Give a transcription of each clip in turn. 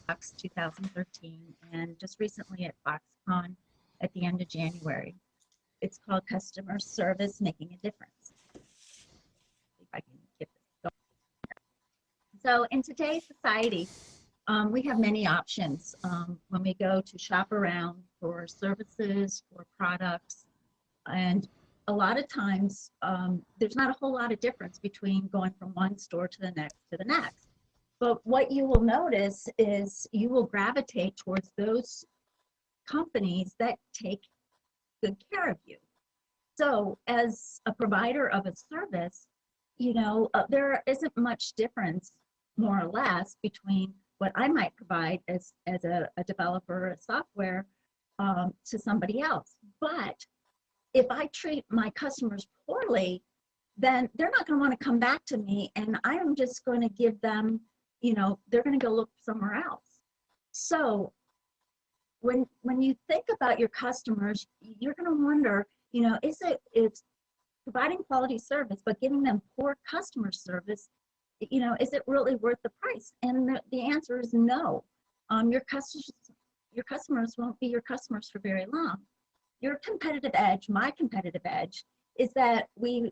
2013, and just recently at Foxconn at the end of January. It's called Customer Service Making a Difference. If I can get this going. So in today's society, we have many options when we go to shop around for services, for products, and a lot of times there's not a whole lot of difference between going from one store to the next to the next. But what you will notice is you will gravitate towards those companies that take good care of you. So as a provider of a service, there isn't much difference, more or less, between what I might provide as a developer of software to somebody else. But if I treat my customers poorly, then they're not going to want to come back to me, and I am just going to give them, they're going to go look somewhere else. So when you think about your customers, you're going to wonder, it's providing quality service, but giving them poor customer service, is it really worth the price? And the answer is no. Your customers won't be your customers for very long. Your competitive edge, my competitive edge, is that we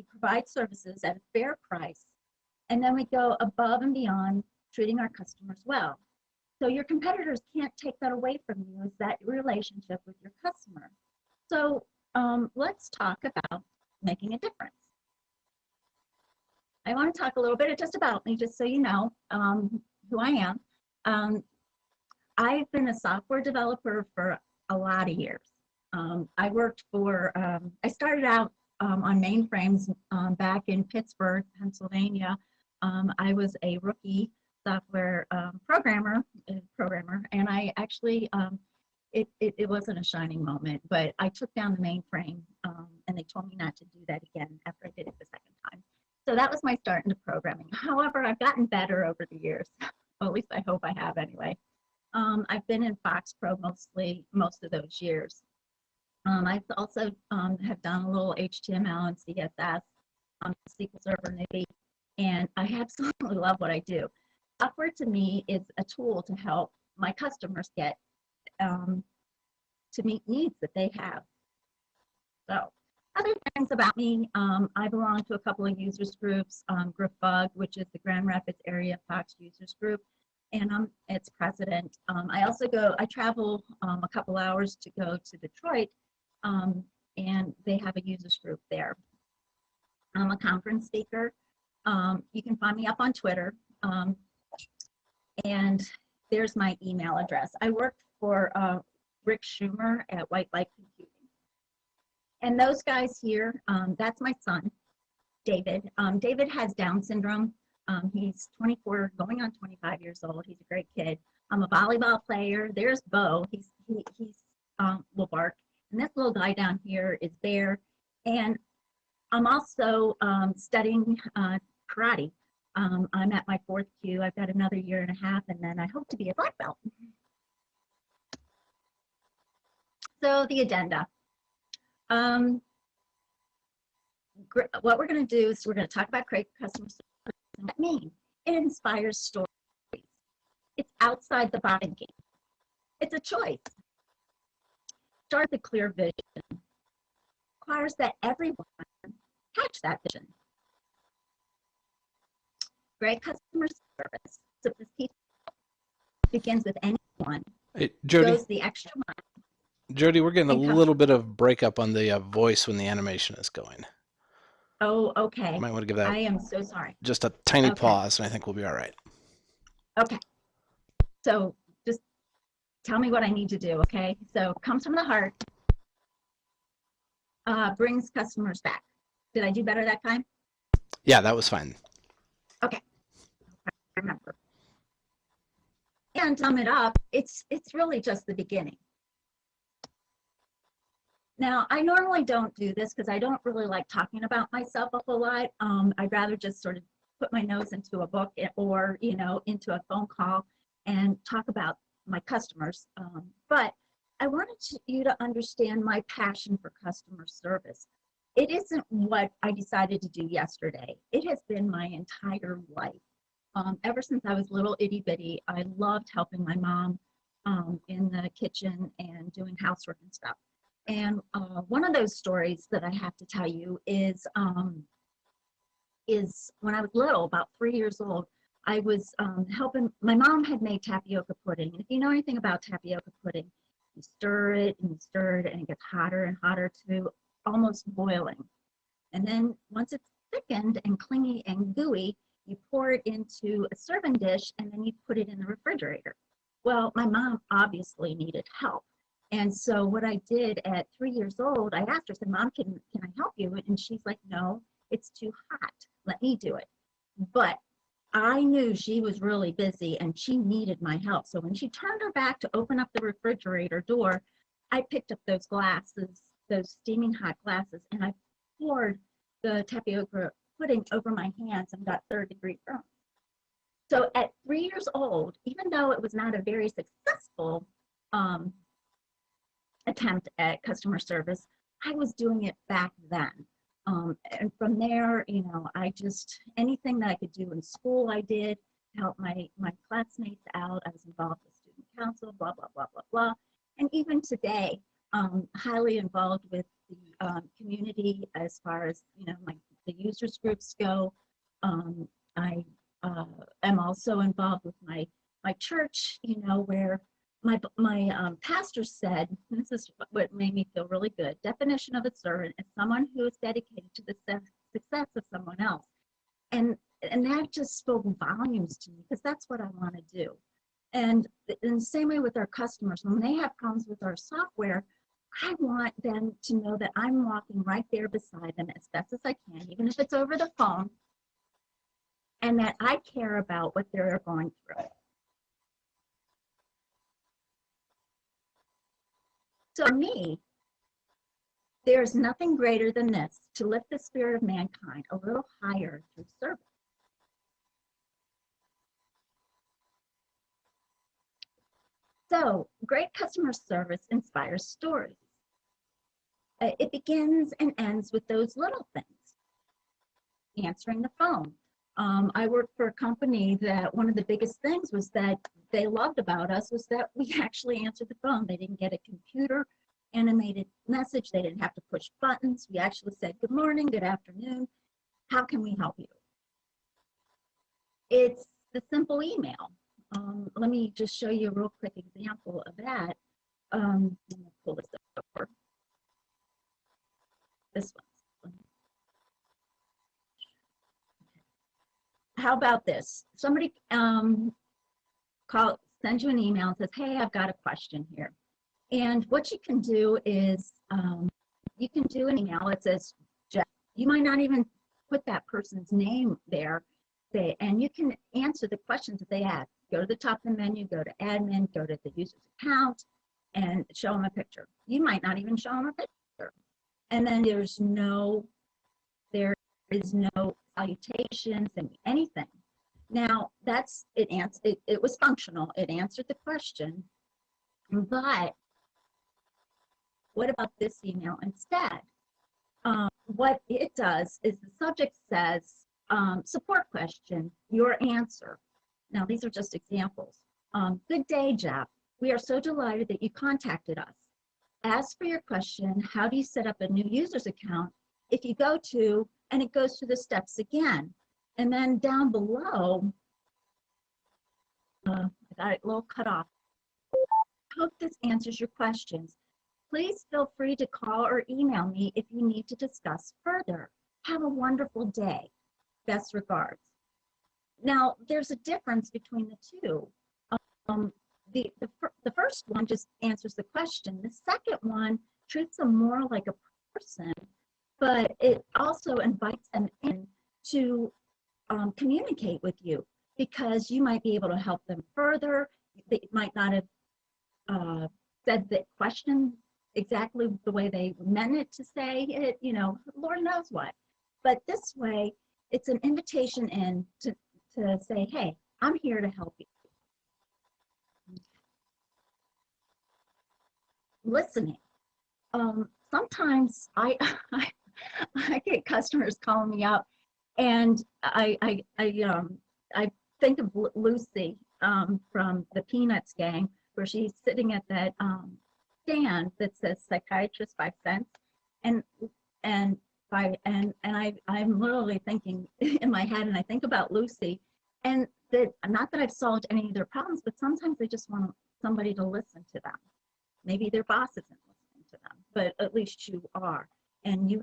provide services at a fair price, and then we go above and beyond treating our customers well. So your competitors can't take that away from you, is that relationship with your customer. So let's talk about making a difference. I want to talk a little bit just about me, just so you know who I am. I've been a software developer for a lot of years. I worked for, I started out on mainframes back in Pittsburgh, Pennsylvania. I was a rookie software programmer, and I actually, it wasn't a shining moment, but I took down the mainframe, and they told me not to do that again after I did it the second time. So that was my start into programming. However, I've gotten better over the years. Well, at least I hope I have anyway. I've been in Foxpro most of those years. I've also have done a little HTML and CSS, SQL Server newbie, and I absolutely love what I do. Software to me is a tool to help my customers get to meet needs that they have. So other things about me, I belong to a couple of users groups, OFUG, which is the Grand Rapids Area Fox Users Group, and I'm its president. I travel a couple hours to go to Detroit, and they have a users group there. I'm a conference speaker. You can find me up on Twitter, and there's my email address. I worked for Rick Schumer at White Light Computing. And those guys here, that's my son, David. David has Down syndrome. He's 24, going on 25 years old. He's a great kid. I'm a volleyball player. There's Bo. He's will bark. And this little guy down here is Bear. And I'm also studying karate. I'm at my 4th Q. I've got another year and a half, and then I hope to be a black belt. So the agenda. What we're going to do is we're going to talk about great customer service. What does that mean? It inspires stories. It's outside the box thinking. It's a choice. Start with a clear vision. Requires that everyone catch that vision. Great customer service. So this begins with anyone. Hey, Jody. Goes the extra mile. Jody, we're getting a little bit of breakup on the voice when the animation is going. Oh, okay. You might want to give that. I am so sorry. Just a tiny pause, and I think we'll be all right. Okay. So just tell me what I need to do, okay? So comes from the heart, brings customers back. Did I do better that time? Yeah, that was fine. Okay. I remember. And to sum it up, it's really just the beginning. Now, I normally don't do this because I don't really like talking about myself a whole lot. I'd rather just sort of put my nose into a book or, into a phone call and talk about my customers. But I wanted you to understand my passion for customer service. It isn't what I decided to do yesterday. It has been my entire life. Ever since I was little itty bitty, I loved helping my mom in the kitchen and doing housework and stuff. And one of those stories that I have to tell you is when I was little, about 3 years old, I was helping. My mom had made tapioca pudding. And if you know anything about tapioca pudding, you stir it and you stir it, and it gets hotter and hotter to almost boiling. And then once it's thickened and clingy and gooey, you pour it into a serving dish, and then you put it in the refrigerator. Well, my mom obviously needed help. And so what I did at 3 years old, I asked her, I said, Mom, can I help you? And she's like, no, it's too hot. Let me do it. But I knew she was really busy and she needed my help. So when she turned her back to open up the refrigerator door, I picked up those glasses, those steaming hot glasses, and I poured the tapioca pudding over my hands and got third-degree burns. So at 3 years old, even though it was not a very successful attempt at customer service, I was doing it back then. And from there, you know, anything that I could do in school, I did to help my classmates out. I was involved with student council, blah, blah, blah, blah, blah. And even today, highly involved with the community as far as, you know, the users groups go. I am also involved with my church, you know, where my pastor said, and this is what made me feel really good, definition of a servant is someone who is dedicated to the success of someone else. And that just spoke volumes to me, because that's what I want to do. And in the same way with our customers, when they have problems with our software, I want them to know that I'm walking right there beside them as best as I can, even if it's over the phone, and that I care about what they're going through. So for me, there's nothing greater than this, to lift the spirit of mankind a little higher through service. So great customer service inspires stories. It begins and ends with those little things. Answering the phone. I worked for a company that one of the biggest things was that they loved about us was that we actually answered the phone. They didn't get a computer animated message. They didn't have to push buttons. We actually said, good morning, good afternoon. How can we help you? It's the simple email. Let me just show you a real quick example of that. Let me pull this over. This one. How about this? Somebody sends you an email and says, hey, I've got a question here. And what you can do is you can do an email. It says, you might not even put that person's name there, and you can answer the questions that they ask. Go to the top of the menu, go to admin, go to the user's account, and show them a picture. You might not even show them a picture. And then there is no salutations and anything. Now it was functional. It answered the question, but what about this email instead? What it does is the subject says, support question, your answer. Now, these are just examples. Good day, Jeff. We are so delighted that you contacted us. As for your question, how do you set up a new user's account? If you go to, and it goes through the steps again. And then down below, I got it a little cut off. Hope this answers your questions. Please feel free to call or email me if you need to discuss further. Have a wonderful day. Best regards. Now, there's a difference between the two. The first one just answers the question. The second one treats them more like a person, but it also invites them in to communicate with you, because you might be able to help them further. They might not have said the question exactly the way they meant it to say it, you know, Lord knows what. But this way, it's an invitation in to say, hey, I'm here to help you. Listening. Sometimes I get customers calling me up, and I think of Lucy from the Peanuts gang, where she's sitting at that stand that says psychiatrist 5 cents, and and I'm literally thinking in my head, and I think about Lucy, and that not that I've solved any of their problems, but sometimes they just want somebody to listen to them. Maybe their boss isn't listening to them, but at least you are, and you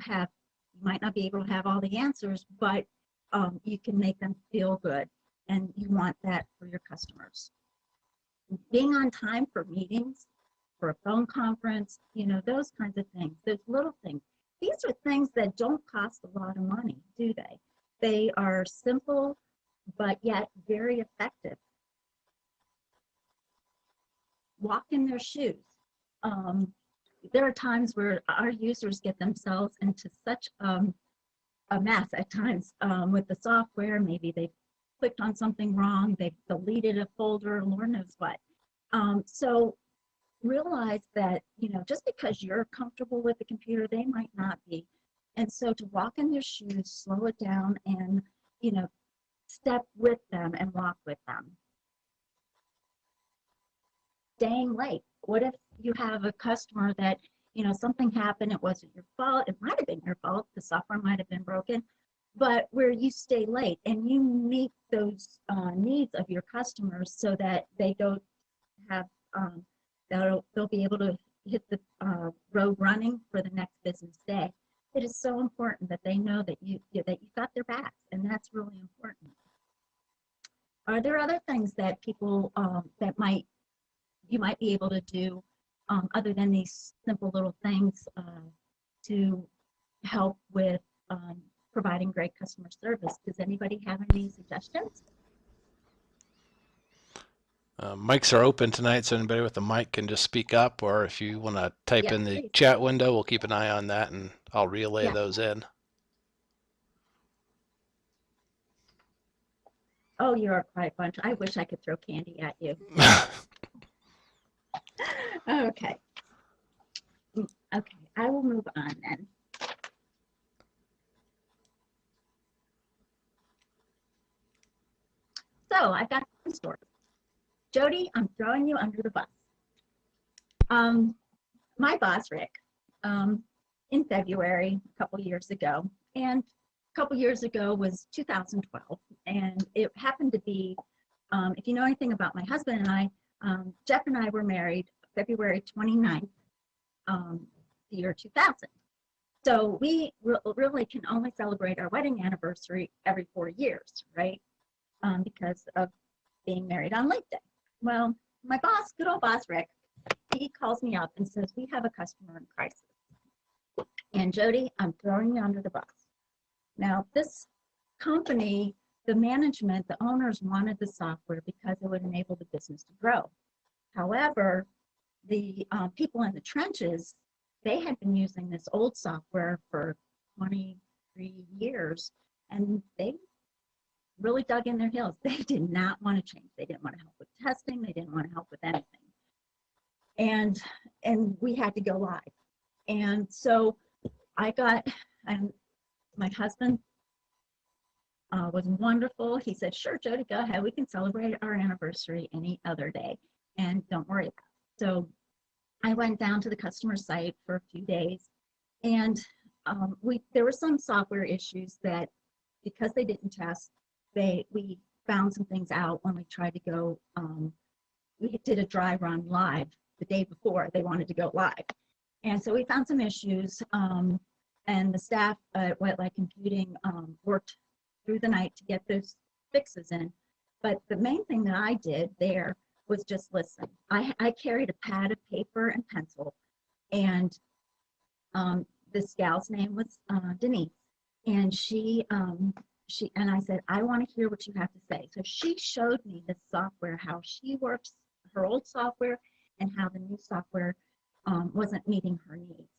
might not be able to have all the answers, but you can make them feel good, and you want that for your customers. Being on time for meetings, for a phone conference, those kinds of things, those little things. These are things that don't cost a lot of money, do they? They are simple, but yet very effective. Walk in their shoes. There are times where our users get themselves into such a mess at times with the software. Maybe they clicked on something wrong, they've deleted a folder, Lord knows what. So realize that, just because you're comfortable with the computer, they might not be. And so to walk in their shoes, slow it down, and, step with them and walk with them. Staying late. What if you have a customer that, something happened, it wasn't your fault, it might have been your fault, the software might have been broken, but where you stay late and you meet those needs of your customers so that they don't have, they'll be able to hit the road running for the next business day. It is so important that they know that you got their backs, and that's really important. Are there other things that people that you might be able to do other than these simple little things to help with providing great customer service? Does anybody have any suggestions? Mics are open tonight, so anybody with a mic can just speak up, or if you want to type in the chat window, we'll keep an eye on that, and I'll relay those in. Oh, you're a quiet bunch. I wish I could throw candy at you. Okay. Okay, I will move on then. So I've got two stories. Jody, I'm throwing you under the bus. My boss, Rick, in February, a couple years ago, and a couple years ago was 2012, and it happened to be, if you know anything about my husband and I, Jeff and I were married February 29th, the year 2000. So we really can only celebrate our wedding anniversary every 4 years, right? Because of being married on Lake Day. Well, my boss, good old boss Rick, he calls me up and says, we have a customer in crisis. And Jody, I'm throwing you under the bus. Now, this company, the management, the owners wanted the software because it would enable the business to grow. However, the people in the trenches, they had been using this old software for 23 years, and they really dug in their heels. They did not want to change. They didn't want to help with testing. They didn't want to help with anything. And we had to go live. And so my husband was wonderful. He said, sure, Jody, go ahead. We can celebrate our anniversary any other day, and don't worry about it. So I went down to the customer site for a few days, and there were some software issues that, because they didn't test, we found some things out when we tried to go. We did a dry run live the day before they wanted to go live, and so we found some issues. And the staff at White Light Computing worked through the night to get those fixes in. But the main thing that I did there was just listen. I carried a pad of paper and pencil, and this gal's name was Denise, and she and I said, I want to hear what you have to say. So she showed me the software, how she works, her old software, and how the new software wasn't meeting her needs.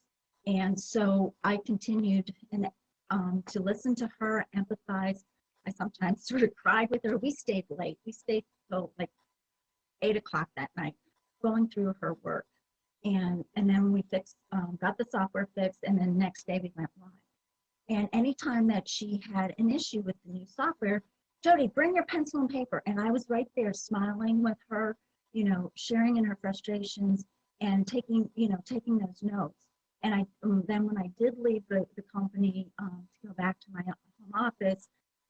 And so I continued to listen to her, empathize. I sometimes sort of cried with her. We stayed late. We stayed till like 8 o'clock that night, going through her work. And then we got the software fixed, and then next day we went live. And anytime that she had an issue with the new software, Jody, bring your pencil and paper. And I was right there smiling with her, you know, sharing in her frustrations and taking, you know, taking those notes. And then when I did leave the company to go back to my home office,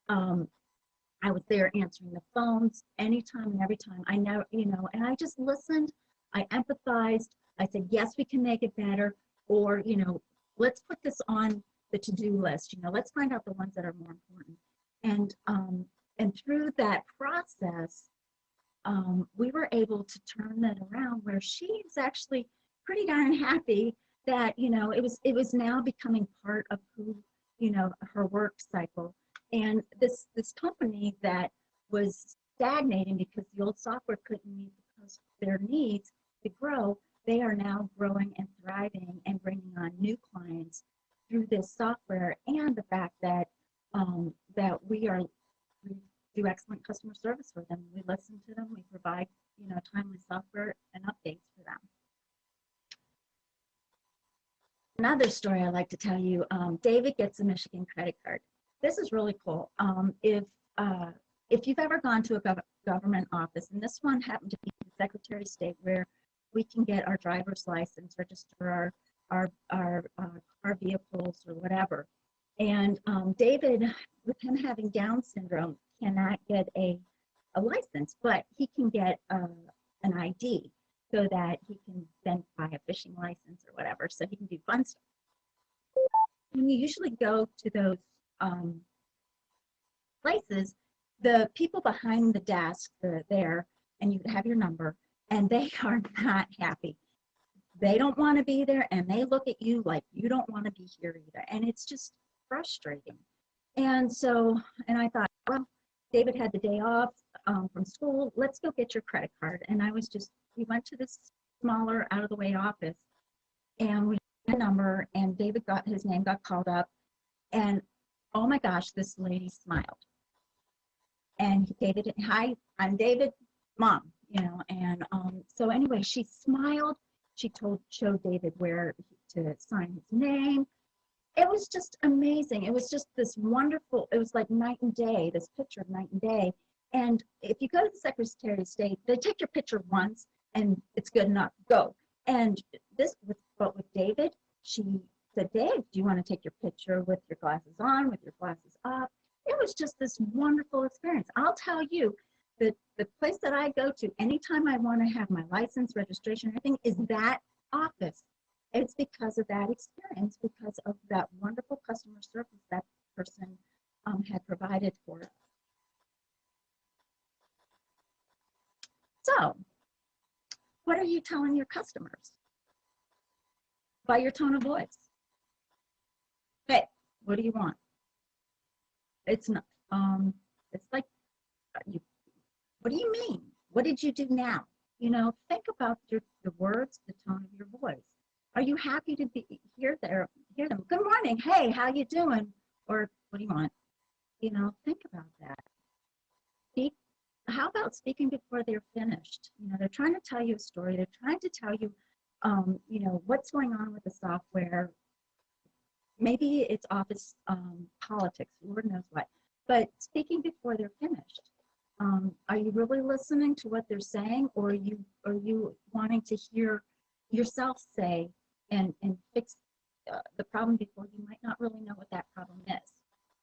I was there answering the phones anytime and every time. I never, you know, and I just listened. I empathized. I said, yes, we can make it better. Or, you know, let's put this on the to-do list. You know, let's find out the ones that are more important. And through that process, we were able to turn that around where she is actually pretty darn happy that, you know, it was now becoming part of who, you know, her work cycle. And this company that was stagnating because the old software couldn't meet their needs to grow, they are now growing and thriving and bringing on new clients through this software, and the fact that that we do excellent customer service for them. We listen to them. We provide, you know, timely software and updates for them. Another story I like to tell you, David gets a Michigan credit card. This is really cool. If you've ever gone to a government office, and this one happened to be the Secretary of State, where we can get our driver's license, register our car vehicles or whatever. And David, with him having Down syndrome, cannot get a license, but he can get an ID so that he can then buy a fishing license or whatever, so he can do fun stuff. When you usually go to those places, the people behind the desk are there, and you have your number, and they are not happy. They don't want to be there, and they look at you like you don't want to be here either, and it's just frustrating. And so, and I thought, well, David had the day off from school. Let's go get your credit card. And we went to this smaller, out of the way office, and we had a number, and his name got called up, and oh my gosh, this lady smiled. And David, hi, I'm David, Mom, you know. And so anyway, she smiled. She showed David where to sign his name. It was just amazing. It was just this wonderful, it was like night and day, this picture of night and day. And if you go to the Secretary of State, they take your picture once and it's good enough, go. And but with David, she said, Dave, do you want to take your picture with your glasses on, with your glasses up? It was just this wonderful experience. I'll tell you that the place that I go to anytime I want to have my license, registration, everything is that office. It's because of that experience, because of that wonderful customer service that person had provided for us. So, what are you telling your customers? By your tone of voice. Hey, what do you want? It's not. It's like, what do you mean? What did you do now? You know, think about the words, the tone of your voice. Are you happy to hear them? Good morning. Hey, how you doing? Or what do you want? You know, think about that. How about speaking before they're finished? You know, they're trying to tell you a story. They're trying to tell you, you know, what's going on with the software. Maybe it's office politics, Lord knows what. But speaking before they're finished. Are you really listening to what they're saying, or are you wanting to hear yourself say and fix the problem before you might not really know what that problem is?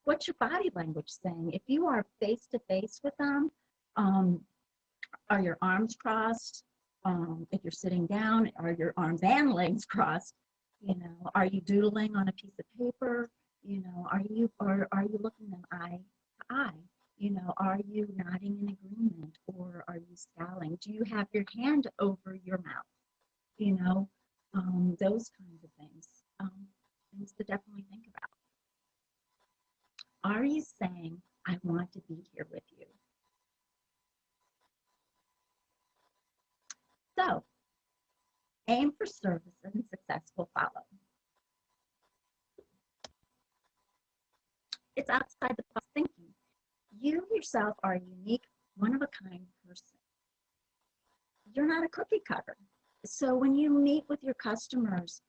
What's your body language saying? If you are face to face with them, are your arms crossed? If you're sitting down, are your arms and legs crossed? You know, are you doodling on a piece of paper? You know, are you looking them eye to eye? You know, are you nodding in agreement, or are you scowling? Do you have your hand over your mouth? You know, those kinds of things. Things to definitely think about. Are you saying, I want to be here with you? So, aim for service and success will follow. It's outside the box thinking. You yourself are a unique, one-of-a-kind person. You're not a cookie cutter. So when you meet with your customers,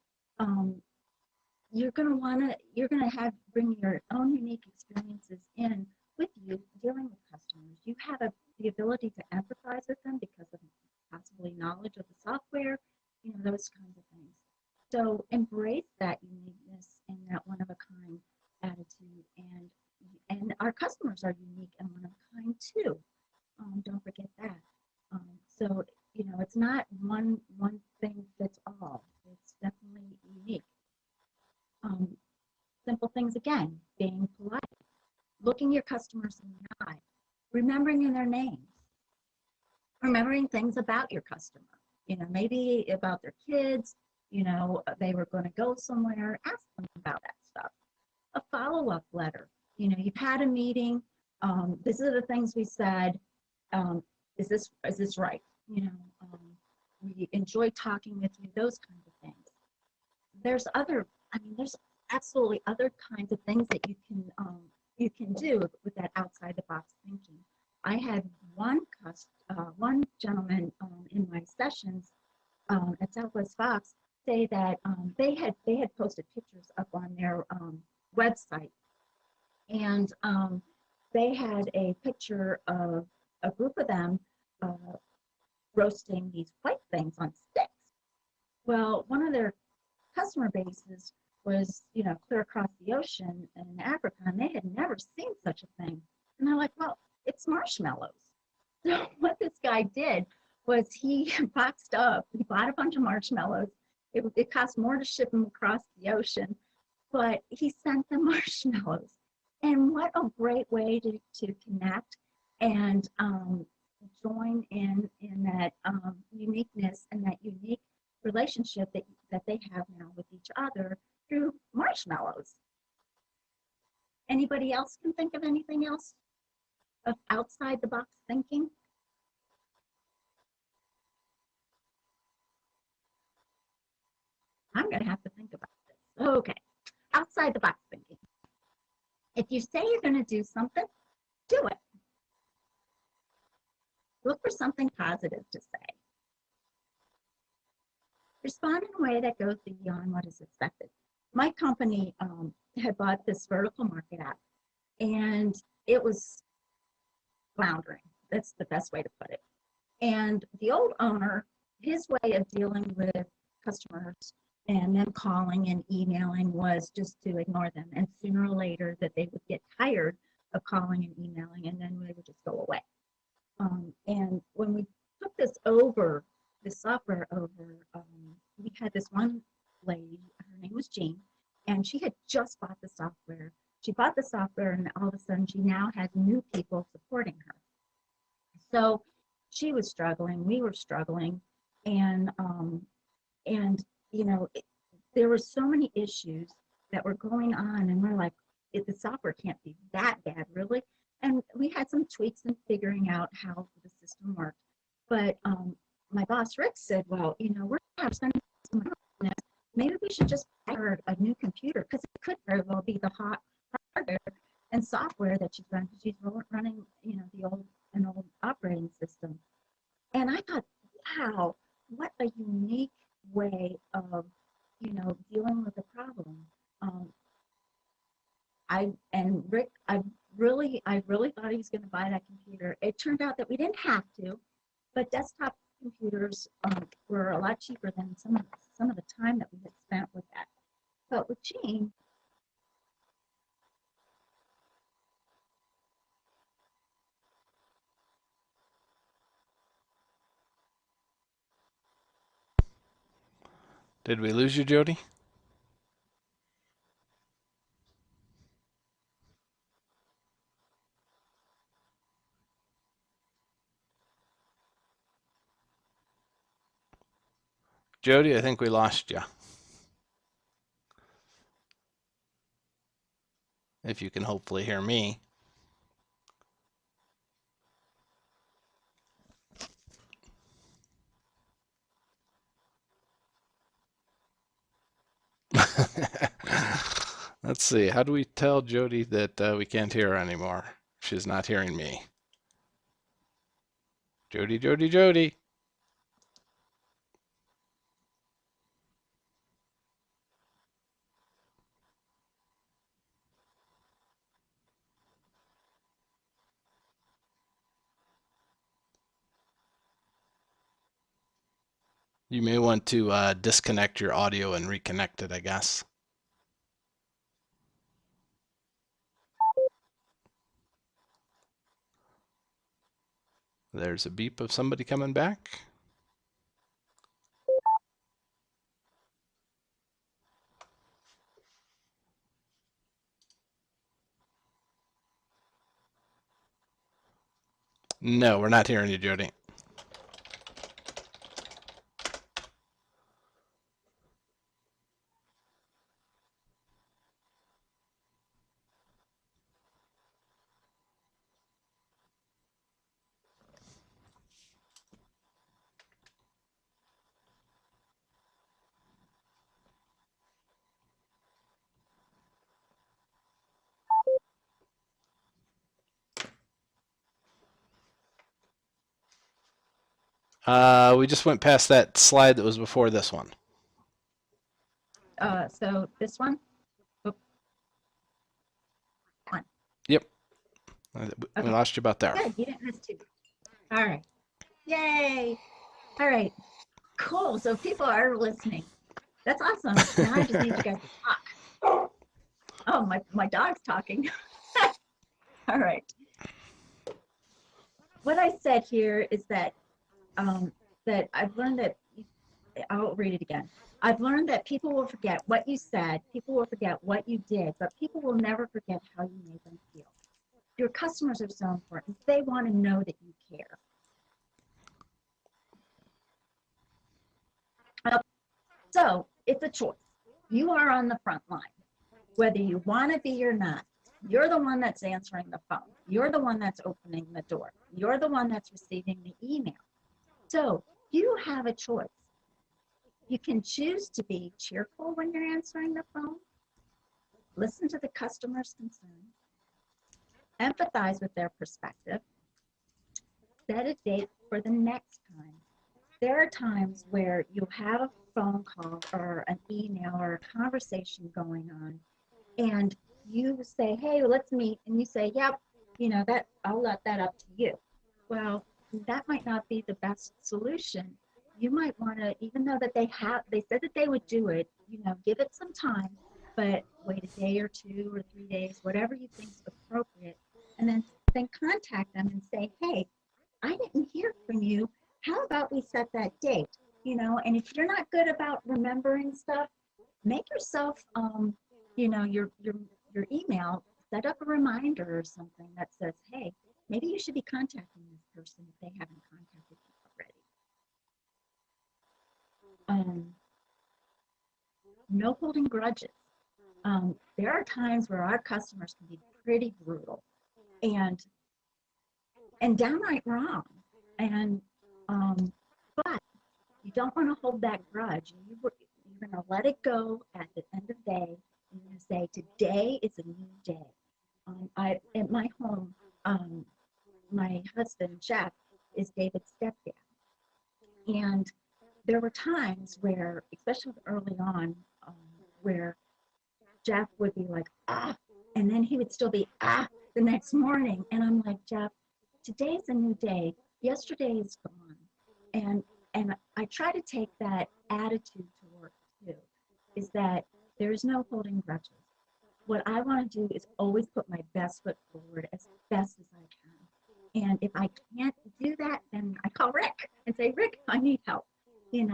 you're going to bring your own unique experiences in with you dealing with customers. You have the ability to empathize with them because of possibly knowledge of the software, those kinds of things. So embrace that uniqueness and that one of a kind attitude, and our customers are unique and one of a kind too. Don't forget that. So it's not one thing fits all. It's definitely unique. Simple things again: being polite, looking your customers in the eye, remembering their names, remembering things about your customer. Maybe about their kids. They were going to go somewhere. Ask them about that stuff. A follow-up letter. You've had a meeting. These are the things we said. Is this right? We enjoy talking with you. Those kinds of things. There's absolutely other kinds of things that you can do with that outside the box thinking. I had one gentleman in my sessions at Southwest Fox say that they had posted pictures up on their website, and they had a picture of a group of them roasting these white things on sticks. Well, one of their customer bases was, clear across the ocean in Africa, and they had never seen such a thing. And they're like, well, it's marshmallows. So what this guy did was he boxed up, he bought a bunch of marshmallows. It cost more to ship them across the ocean, but he sent them marshmallows. And what a great way to connect and join in that uniqueness and that unique relationship that they have now with each other through marshmallows. Anybody else can think of anything else of outside the box thinking? I'm going to have to think about this. Okay, outside the box thinking. If you say you're going to do something, do it. Look for something positive to say. Respond in a way that goes beyond what is expected. My company had bought this vertical market app, and it was floundering. That's the best way to put it. And the old owner, his way of dealing with customers and them calling and emailing was just to ignore them. And sooner or later that they would get tired of calling and emailing, and then they would just go away. And when we took this software over, we had this one lady, her name was Jean, and she had just bought the software. She bought the software, and all of a sudden she now had new people supporting her. So she was struggling, we were struggling, and there were so many issues that were going on, and we're like, the software can't be that bad, really. And we had some tweaks in figuring out how the system worked. But my boss, Rick, said, well, we're spending some money on this. Maybe we should just hire a new computer, because it could very well be the hardware and software that she's running, because she's running, an old operating system. And I thought, wow, what a unique way of, dealing with a problem. Rick, I really thought he was going to buy that computer. It turned out that we didn't have to, but desktop computers were a lot cheaper than some of the time that we had spent with that. But with Jean, Did we lose you, Jody? Jody, I think we lost you. If you can hopefully hear me. Let's see. How do we tell Jody that we can't hear her anymore? She's not hearing me. Jody, Jody, Jody. You may want to disconnect your audio and reconnect it, I guess. There's a beep of somebody coming back. No, we're not hearing you, Jody. We just went past that slide that was before this one. So this one? Yep. We Okay. lost you about there. Good, you didn't miss two. All right. Yay. All right. Cool. So people are listening. That's awesome. Now I just need you guys to talk. Oh, my dog's talking. All right. What I said here is that that I've learned that, I'll read it again. I've learned that people will forget what you said, people will forget what you did, but people will never forget how you made them feel. Your customers are so important. They want to know that you care. So it's a choice. You are on the front line. Whether you want to be or not, you're the one that's answering the phone. You're the one that's opening the door. You're the one that's receiving the email. So you have a choice. You can choose to be cheerful when you're answering the phone, listen to the customer's concerns, empathize with their perspective, set a date for the next time. There are times where you'll have a phone call or an email or a conversation going on, and you say, hey, let's meet, and you say, yep, that I'll let that up to you. Well, that might not be the best solution. You might want to, even though that they said that they would do it, give it some time, but wait a day or 2 or 3 days, whatever you think is appropriate, and then contact them and say, hey, I didn't hear from you. How about we set that date? And if you're not good about remembering stuff, make yourself, your email, set up a reminder or something that says, hey, maybe you should be contacting this person if they haven't contacted you already. No holding grudges. There are times where our customers can be pretty brutal and downright wrong. And but you don't want to hold that grudge. You're going to let it go at the end of the day. You're going to say, today is a new day. At my home, my husband, Jeff, is David's stepdad. And there were times where, especially early on, where Jeff would be like, and then he would still be, the next morning. And I'm like, Jeff, today's a new day. Yesterday is gone. And I try to take that attitude to work too, is that there's no holding grudges. What I want to do is always put my best foot forward as best as I can. And if I can't do that, then I call Rick and say, Rick, I need help. And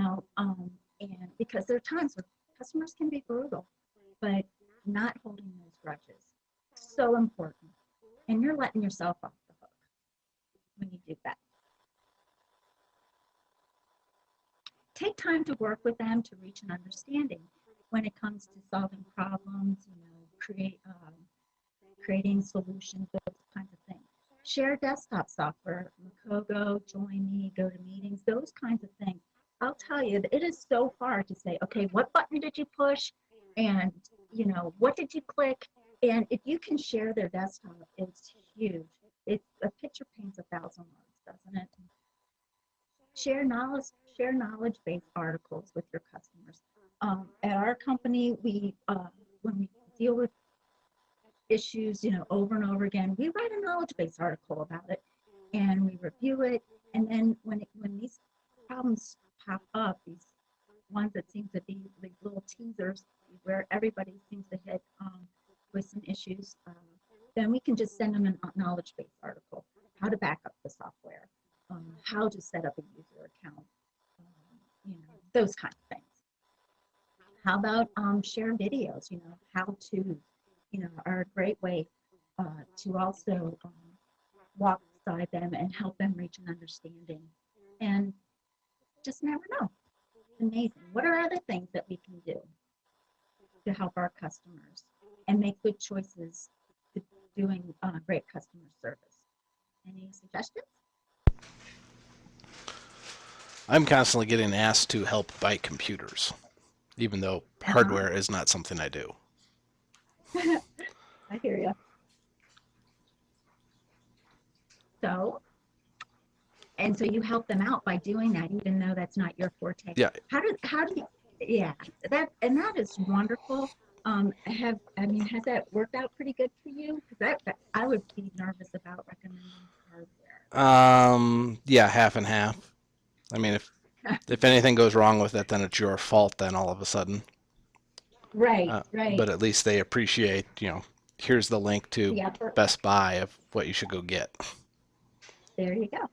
because there are times where customers can be brutal, but not holding those grudges. So important. And you're letting yourself off the hook when you do that. Take time to work with them to reach an understanding when it comes to solving problems, creating solutions, those kinds of things. Share desktop software, Makogo, Join Me, Go to Meetings, those kinds of things. I'll tell you, it is so hard to say, okay, what button did you push? And, what did you click? And if you can share their desktop, it's huge. It's a picture paints 1,000 words, doesn't it? Share knowledge-based articles with your customers. At our company, when we deal with issues, over and over again, we write a knowledge-based article about it, and we review it. And then when these problems pop up, these ones that seem to be like little teasers where everybody seems to hit with some issues, then we can just send them a knowledge base article, how to back up the software, how to set up a user account, those kind of things. How about share videos, how to, are a great way to also walk beside them and help them reach an understanding. And just never know. Amazing. What are other things that we can do to help our customers and make good choices to doing great customer service? Any suggestions? I'm constantly getting asked to help buy computers, even though hardware is not something I do. I hear you. So you help them out by doing that, even though that's not your forte. Yeah. How do you, yeah, that is wonderful. Has that worked out pretty good for you? Because I would be nervous about recommending hardware. Yeah, half and half. I mean, if anything goes wrong with it, then it's your fault. Then all of a sudden. Right. But at least they appreciate, here's the link to Best Buy of what you should go get. There you go.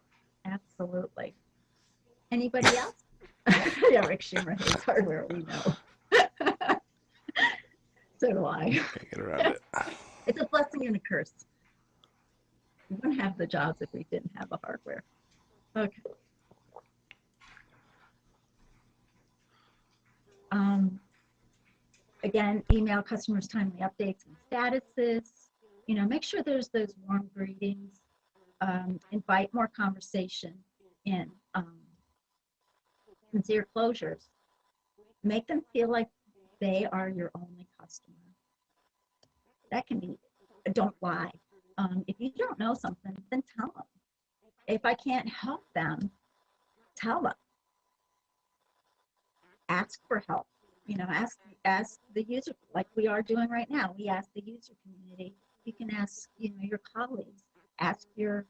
Absolutely. Anybody else? Yeah, Rick Schumer hates hardware, we know. So do I. Can't get around it. It's a blessing and a curse. We wouldn't have the jobs if we didn't have the hardware. Okay. Again, email customers timely updates and statuses. Make sure there's those warm greetings. Invite more conversation in. Sincere closures. Make them feel like they are your only customer. That can be, don't lie. If you don't know something, then tell them. If I can't help them, tell them. Ask for help. Ask the user, like we are doing right now. We ask the user community. You can ask, your colleagues. Ask your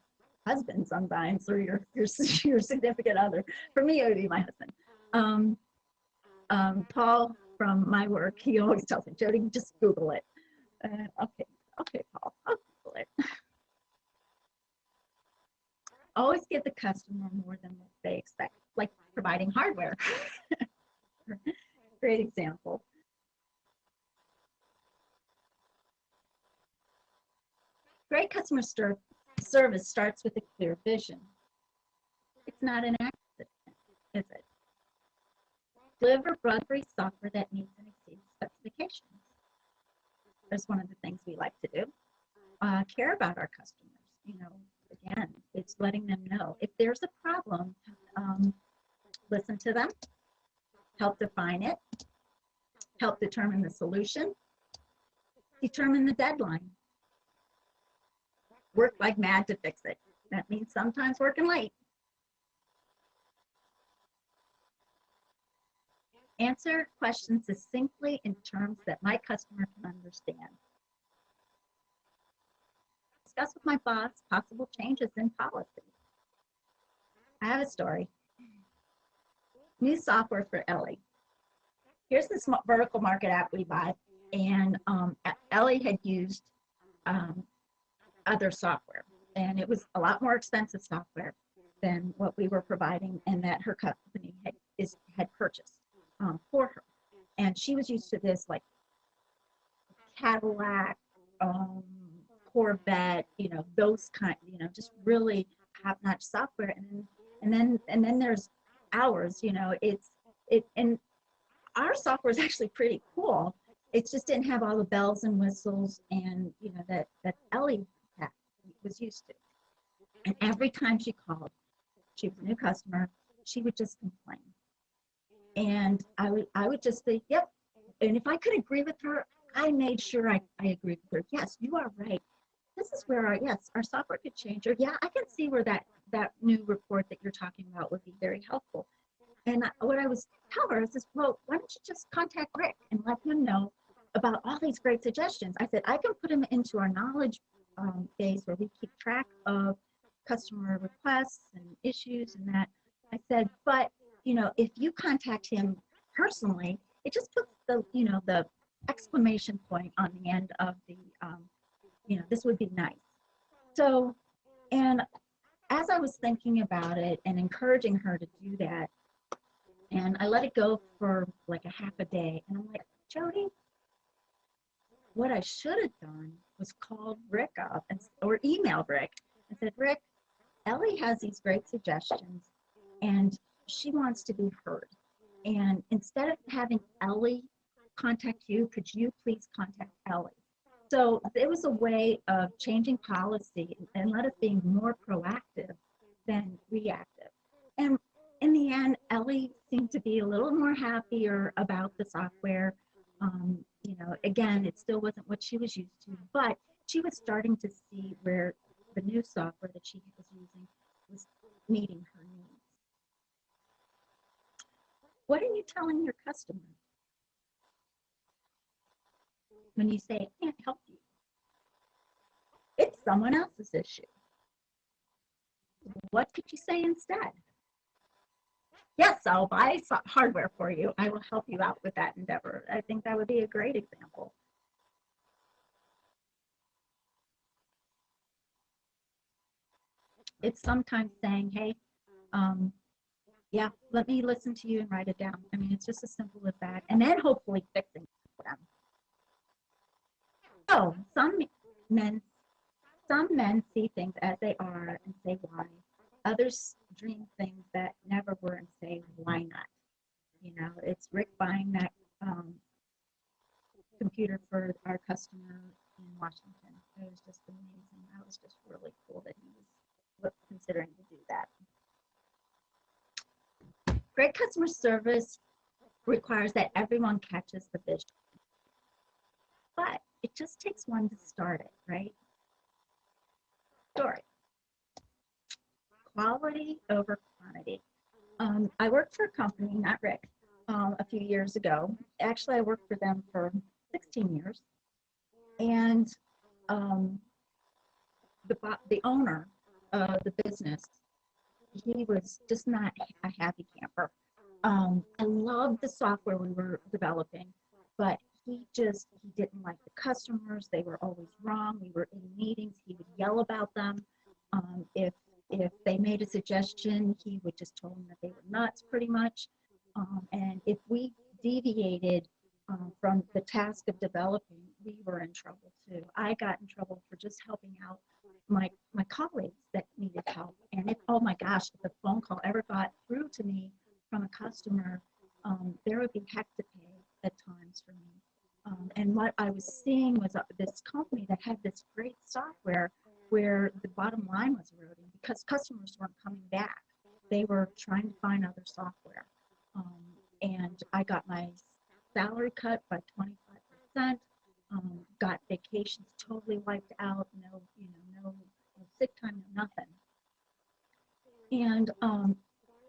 husband sometimes, or your significant other. For me, it would be my husband. Paul from my work, he always tells me, Jody, just Google it. Okay, Paul, I'll Google it. Always give the customer more than what they expect, like providing hardware. Great example. Great customer service starts with a clear vision. It's not an accident, is it? Deliver broad-free software that meets and exceeds specifications. That's one of the things we like to do. Care about our customers. Again, it's letting them know if there's a problem. Listen to them. Help define it. Help determine the solution. Determine the deadline. Work like mad to fix it. That means sometimes working late. Answer questions succinctly in terms that my customer can understand. Discuss with my boss possible changes in policy. I have a story. New software for Ellie. Here's this vertical market app we buy, and Ellie had used other software, and it was a lot more expensive software than what we were providing, and that her company had purchased for her. And she was used to this like Cadillac, Corvette, those kind, just really top-notch software. And then there's ours, and our software is actually pretty cool. It just didn't have all the bells and whistles and that Ellie was used to. And every time she called, she was a new customer, she would just complain. And I would just say, yep. And if I could agree with her, I made sure I agreed with her. Yes, you are right. This is where our software could change. Or yeah, I can see where that new report that you're talking about would be very helpful. And what I was tell her is, well, why don't you just contact Rick and let him know about all these great suggestions? I said, I can put them into our knowledge base where we keep track of customer requests and issues and that. I said, but if you contact him personally, it just puts the exclamation point on the end of the, this would be nice. So, and as I was thinking about it and encouraging her to do that, and I let it go for like a half a day, and I'm like, Jody, what I should have done was called Rick up or emailed Rick and said, Rick, Ellie has these great suggestions and she wants to be heard. And instead of having Ellie contact you, could you please contact Ellie? So it was a way of changing policy and let us being more proactive than reactive. And in the end, Ellie seemed to be a little more happier about the software. Again, it still wasn't what she was used to, but she was starting to see where the new software that she was using was meeting her needs. What are you telling your customer when you say, I can't help you? It's someone else's issue. What could you say instead? Yes, I'll buy hardware for you. I will help you out with that endeavor. I think that would be a great example. It's sometimes saying, hey, yeah, let me listen to you and write it down. I mean, it's just as simple as that. And then hopefully fixing them. So some men see things as they are and say why. Others dream things that never were and say, why not? It's Rick buying that computer for our customer in Washington. It was just amazing. That was just really cool that he was considering to do that. Great customer service requires that everyone catches the vision. But it just takes one to start it, right? Story. Quality over quantity. I worked for a company, not Rick, a few years ago. Actually, I worked for them for 16 years. And the owner of the business, he was just not a happy camper. I loved the software we were developing, but he didn't like the customers. They were always wrong. We were in meetings. He would yell about them. If they made a suggestion, he would just tell them that they were nuts, pretty much. And if we deviated from the task of developing, we were in trouble too. I got in trouble for just helping out my colleagues that needed help. And oh my gosh, if the phone call ever got through to me from a customer, there would be heck to pay at times for me. And what I was seeing was this company that had this great software where the bottom line was eroding because customers weren't coming back. They were trying to find other software. And I got my salary cut by 25%, got vacations totally wiped out, no sick time, no nothing. And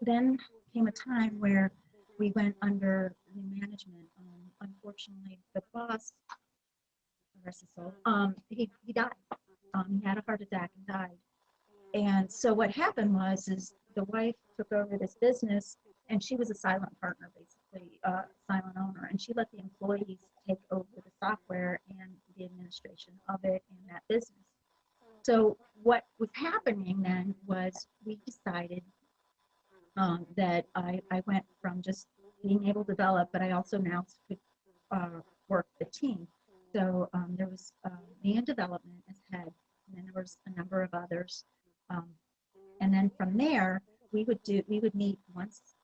then came a time where we went under new management. Unfortunately, the boss, rest his soul, he died. He had a heart attack and died. And so what happened is the wife took over this business, and she was a silent partner, basically, silent owner, and she let the employees take over the software and the administration of it and that business. So what was happening then was we decided that I went from just being able to develop, but I also now could work the team. So there was me in development as head, and then there was a number of others. And then from there, we would meet once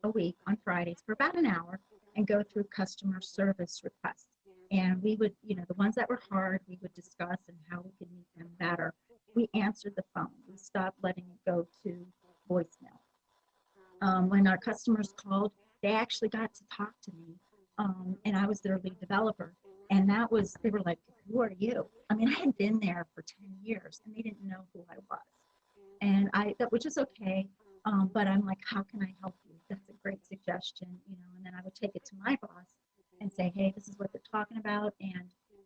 a week on Fridays for about an hour and go through customer service requests. And we would, the ones that were hard, we would discuss and how we could make them better. We answered the phone. We stopped letting it go to voicemail. When our customers called, they actually got to talk to me, and I was their lead developer. And they were like, who are you? I mean, I had been there for 10 years, and they didn't know who I was. And which is okay, but I'm like, how can I help you? That's a great suggestion, and then I would take it to my boss and say, hey, this is what they're talking about.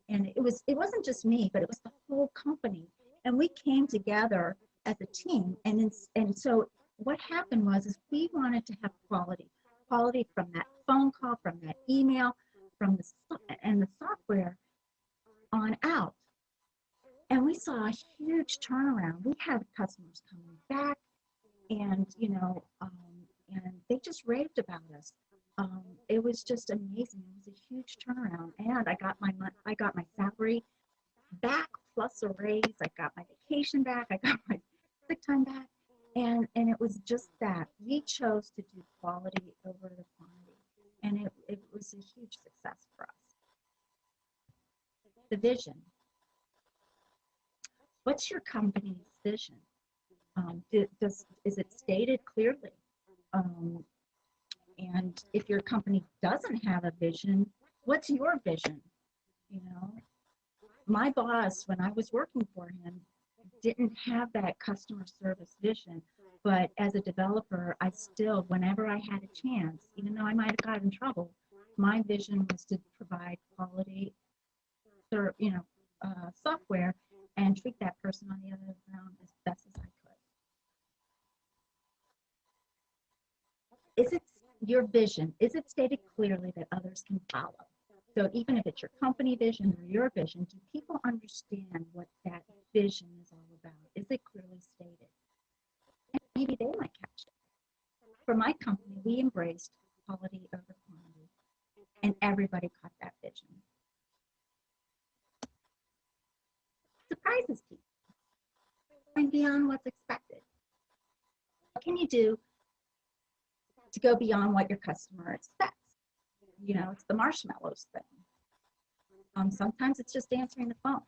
And it wasn't just me, but it was the whole company. And we came together as a team. And so what happened was we wanted to have quality. Quality from that phone call, from that email, from the software on out. And we saw a huge turnaround. We had customers coming back, and and they just raved about us. It was just amazing. It was a huge turnaround, and I got my salary back plus a raise. I got my vacation back. I got my sick time back, and it was just that we chose to do quality over the quantity, and it was a huge success for us. The vision. What's your company's vision? Is it stated clearly? And if your company doesn't have a vision, what's your vision? My boss, when I was working for him, didn't have that customer service vision. But as a developer, I still, whenever I had a chance, even though I might have gotten in trouble, my vision was to provide quality, software and treat that person on the other end as best as I could. Is it your vision? Is it stated clearly that others can follow? So even if it's your company vision or your vision, do people understand what that vision is all about? Is it clearly stated? And maybe they might catch it. For my company, we embraced quality over quantity, and everybody caught that vision. Surprises people. Going beyond what's expected. What can you do to go beyond what your customer expects? It's the marshmallows thing. Sometimes it's just answering the phones.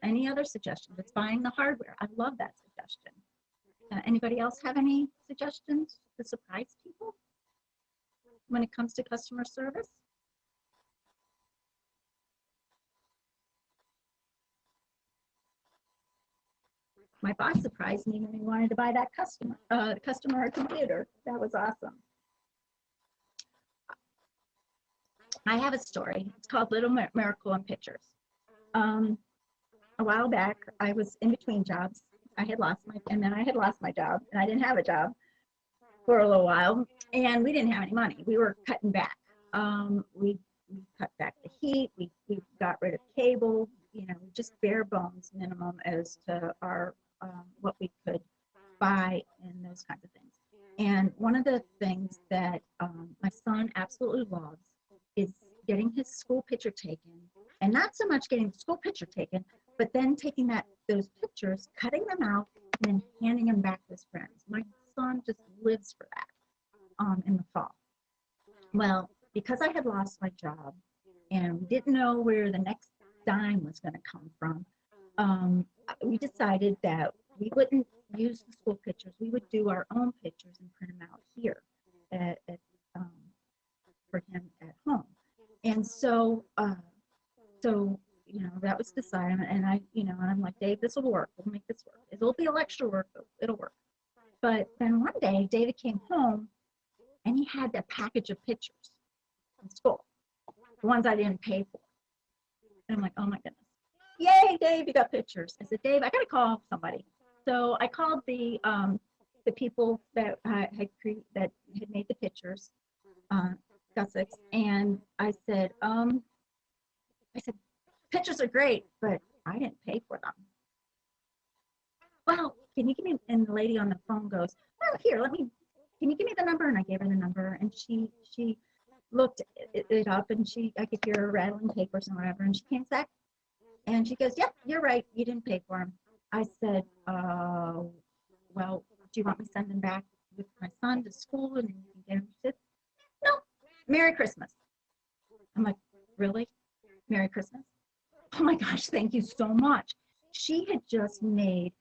Any other suggestions? It's buying the hardware. I love that suggestion. Anybody else have any suggestions to surprise people when it comes to customer service? My boss surprised me when he wanted to buy that customer a computer. That was awesome. I have a story. It's called Little Miracle in Pictures. A while back, I was in between jobs. I had lost my job, and I didn't have a job for a little while, and we didn't have any money. We were cutting back. We cut back the heat. We got rid of cable. Just bare bones minimum as to our what we could buy and those kinds of things. And one of the things that my son absolutely loves is getting his school picture taken, and not so much getting the school picture taken, but then taking those pictures, cutting them out, and then handing them back to his friends. My son just lives for that in the fall. Well, because I had lost my job and didn't know where the next dime was going to come from, we decided that we wouldn't use the school pictures. We would do our own pictures and print them out here for him at home. And so that was decided, and and I'm like, Dave, this will work. We'll make this work. It'll be a little extra work, but it'll work. But then one day, David came home, and he had a package of pictures from school, the ones I didn't pay for. And I'm like, oh my goodness. Yay, Dave, you got pictures. I said, Dave, I got to call somebody. So I called the people that had made the pictures, Sussex, and I said, pictures are great, but I didn't pay for them. Well, can you give me? And the lady on the phone goes, oh, here, can you give me the number? And I gave her the number, and she looked it up, and I could hear her rattling papers and whatever, and she came back, and she goes, yep, you're right, you didn't pay for them. I said, well, do you want me to send them back with my son to school and you can get them? She said, no, Merry Christmas. I'm like, really? Merry Christmas? Oh my gosh, thank you so much. She had just made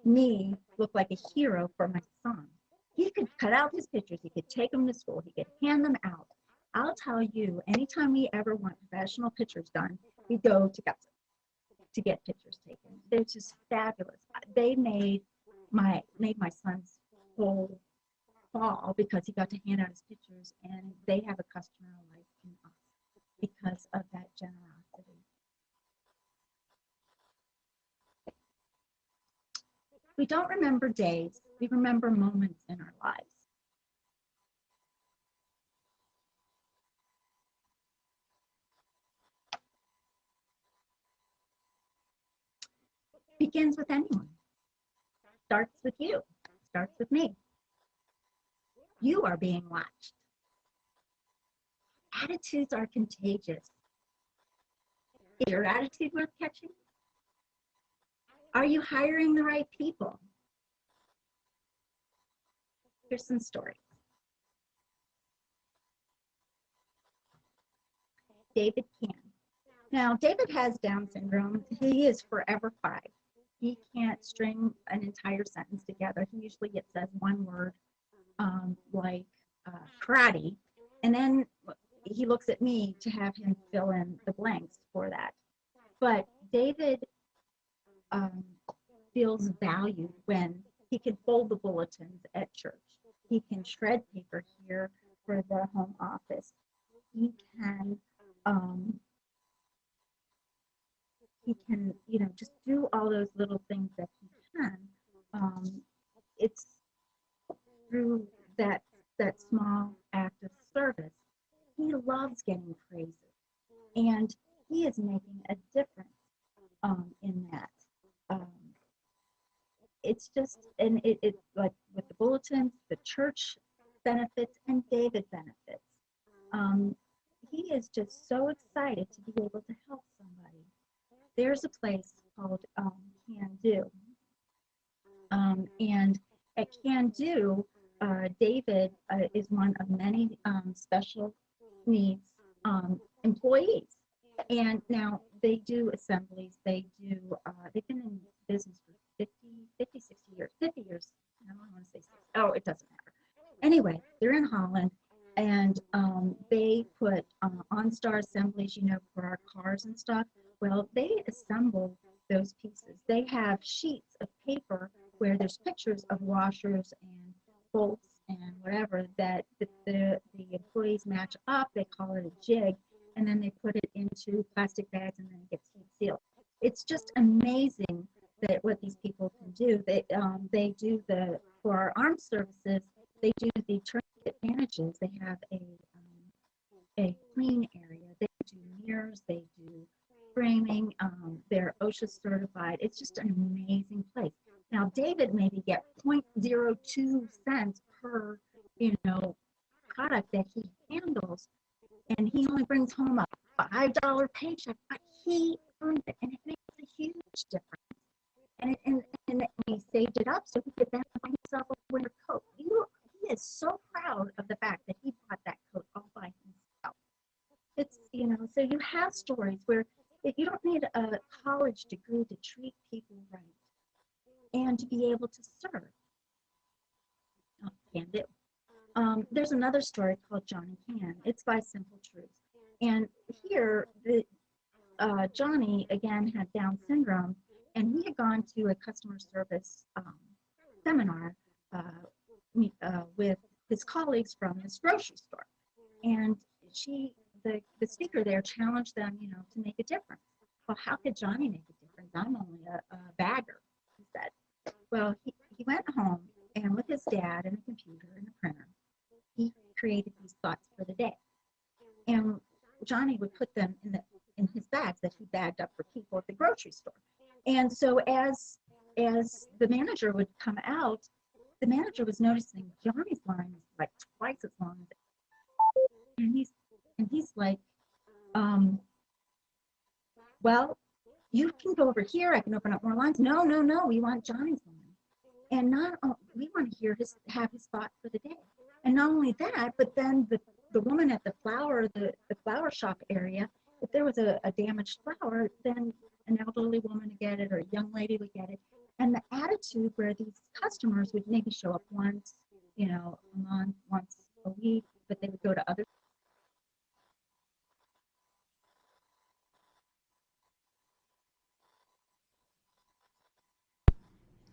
me look like a hero for my son. He could cut out his pictures, he could take them to school, he could hand them out. I'll tell you, anytime we ever want professional pictures done, we go to Guts to get pictures taken. They're just fabulous. They made my son's whole fall because he got to hand out his pictures, and they have a customer like in us because of that generosity. We don't remember days, we remember moments in our lives. begins with anyone. Starts with you. Starts with me. You are being watched. Attitudes are contagious. Is your attitude worth catching? Are you hiring the right people? Here's some stories. David can. Now, David has Down syndrome. He is forever 5. He can't string an entire sentence together. He usually says one word, like karate, and then he looks at me to have him fill in the blanks for that. But David feels valued when he can fold the bulletins at church. He can shred paper here for the home office. He can, just do all those little things that he can. It's through that small act of service. He loves getting praises, and he is making a difference in that. It's just, and it's like with the bulletins, the church benefits, and David benefits. He is just so excited to be able to help somebody. There's a place called Can Do. And at Can Do, David is one of many special needs employees. And now they do assemblies. They've been in business for 60 years, 50 years. I don't want to say 60. Oh, it doesn't matter. Anyway, they're in Holland, and they put OnStar assemblies, for our cars and stuff. Well, they assemble those pieces. They have sheets of paper where there's pictures of washers and bolts and whatever that the employees match up. They call it a jig, and then they put it into plastic bags, and then it gets heat sealed. It's just amazing that what these people can do. They do for our armed services. They do the tourniquet bandages. They have a clean area. They do mirrors. They do framing. They're OSHA certified. It's just an amazing place. Now, David maybe get 0.02 cents per, product that he handles, and he only brings home a $5 paycheck, but he earned it, and it makes a huge difference. And he saved it up so he could then buy himself a winter coat. He is so proud of the fact that he bought that coat all by himself. It's, so you have stories where you don't need a college degree to treat people right and to be able to serve. Oh, Can Do. There's another story called Johnny Can. It's by Simple Truths. And here, Johnny, again, had Down syndrome, and he had gone to a customer service seminar with his colleagues from his grocery store. And the speaker there challenged them, to make a difference. Well, how could Johnny make a difference? I'm only a bagger, he said. Well, he went home, and with his dad and a computer and a printer, he created these thoughts for the day. And Johnny would put them in his bags that he bagged up for people at the grocery store. And so as the manager would come out, the manager was noticing Johnny's line is like twice as long as it. And he's like, well, you can go over here. I can open up more lines. No, we want Johnny's line. And we want to have his thought for the day. And not only that, but then the woman at the flower shop area, if there was a damaged flower, then an elderly woman would get it, or a young lady would get it. And the attitude where these customers would maybe show up once, a month, once a week, but they would go to other.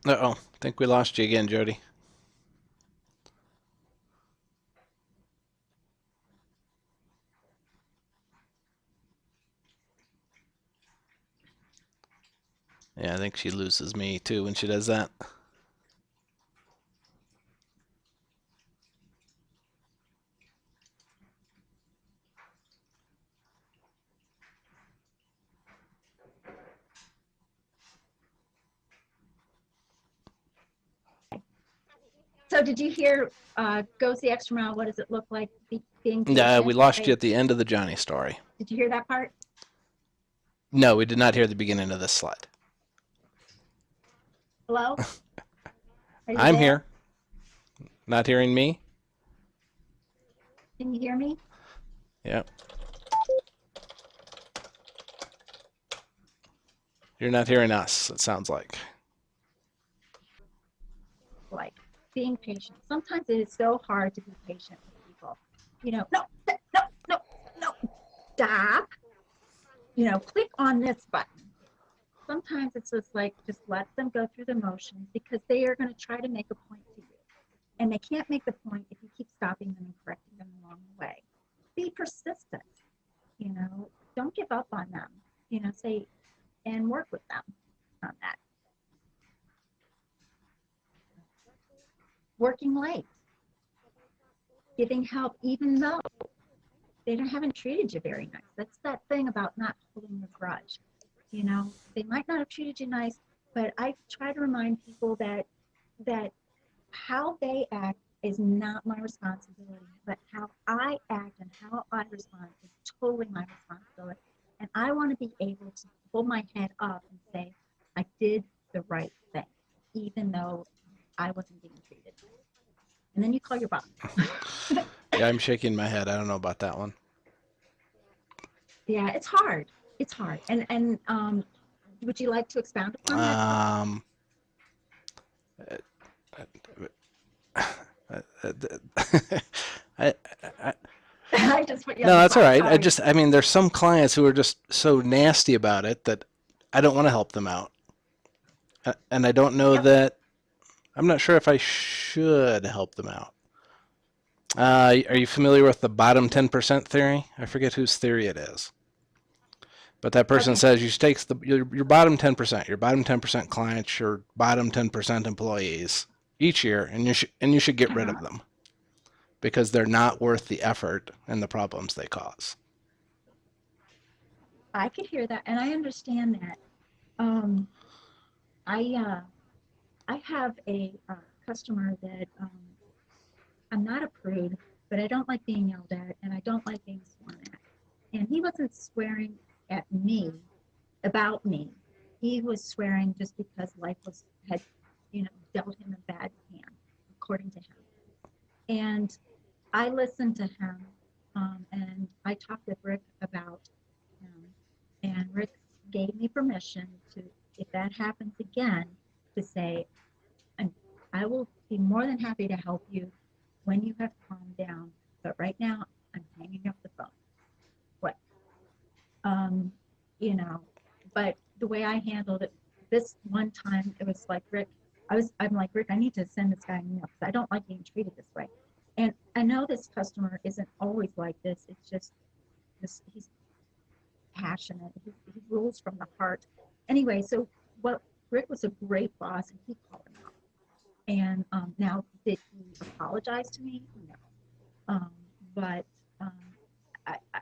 Uh-oh, I think we lost you again, Jody. Yeah, I think she loses me too when she does that. did you hear goes the extra mile? What does it look like being patient? Yeah, we lost you at the end of the Johnny story. Did you hear that part? No, we did not hear the beginning of this slide. Hello? I'm here. Not hearing me? Can you hear me? Yep. You're not hearing us, it sounds like. Like being patient. Sometimes it is so hard to be patient with people. You know, no, no, no, no, stop. You know, click on this button. Sometimes it's just like, just let them go through the motions because they are going to try to make a point to you. And they can't make the point if you keep stopping them and correcting them along the way. Be persistent, you know, don't give up on them, you know, say, and work with them on that. Working late, giving help even though they haven't treated you very nice. That's that thing about not holding a grudge. You know, they might not have treated you nice, but I try to remind people that how they act is not my responsibility, but how I act and how I respond is totally my responsibility. And I want to be able to hold my head up and say, I did the right thing, even though I wasn't being treated. And then you call your boss. Yeah, I'm shaking my head. I don't know about that one. Yeah, it's hard. It's hard. And would you like to expound upon that? I just put you No, on the that's all spot. right. Sorry. I mean, there's some clients who are just so nasty about it that I don't want to help them out. And I don't know that, I'm not sure if I should help them out. Are you familiar with the bottom 10% theory? I forget whose theory it is. But that person says you take your bottom 10%, your bottom 10% clients, your bottom 10% employees each year, and you should get rid of them because they're not worth the effort and the problems they cause. I could hear that, and I understand that. I have a customer that I'm not a prude, but I don't like being yelled at, and I don't like being sworn at. And he wasn't swearing at me about me. He was swearing just because life had, you know, dealt him a bad hand, according to him. And I listened to him, and I talked with Rick about him, and Rick gave me permission to, if that happens again, to say, I will be more than happy to help you when you have calmed down, but right now I'm hanging up the phone. What? You know, but the way I handled it, this one time, it was like, Rick, I'm like, Rick, I need to send this guy an email because I don't like being treated this way. And I know this customer isn't always like this. It's just this, he's passionate. He rules from the heart. Anyway, so Rick was a great boss, and he called him out. And now, did he apologize to me? No. But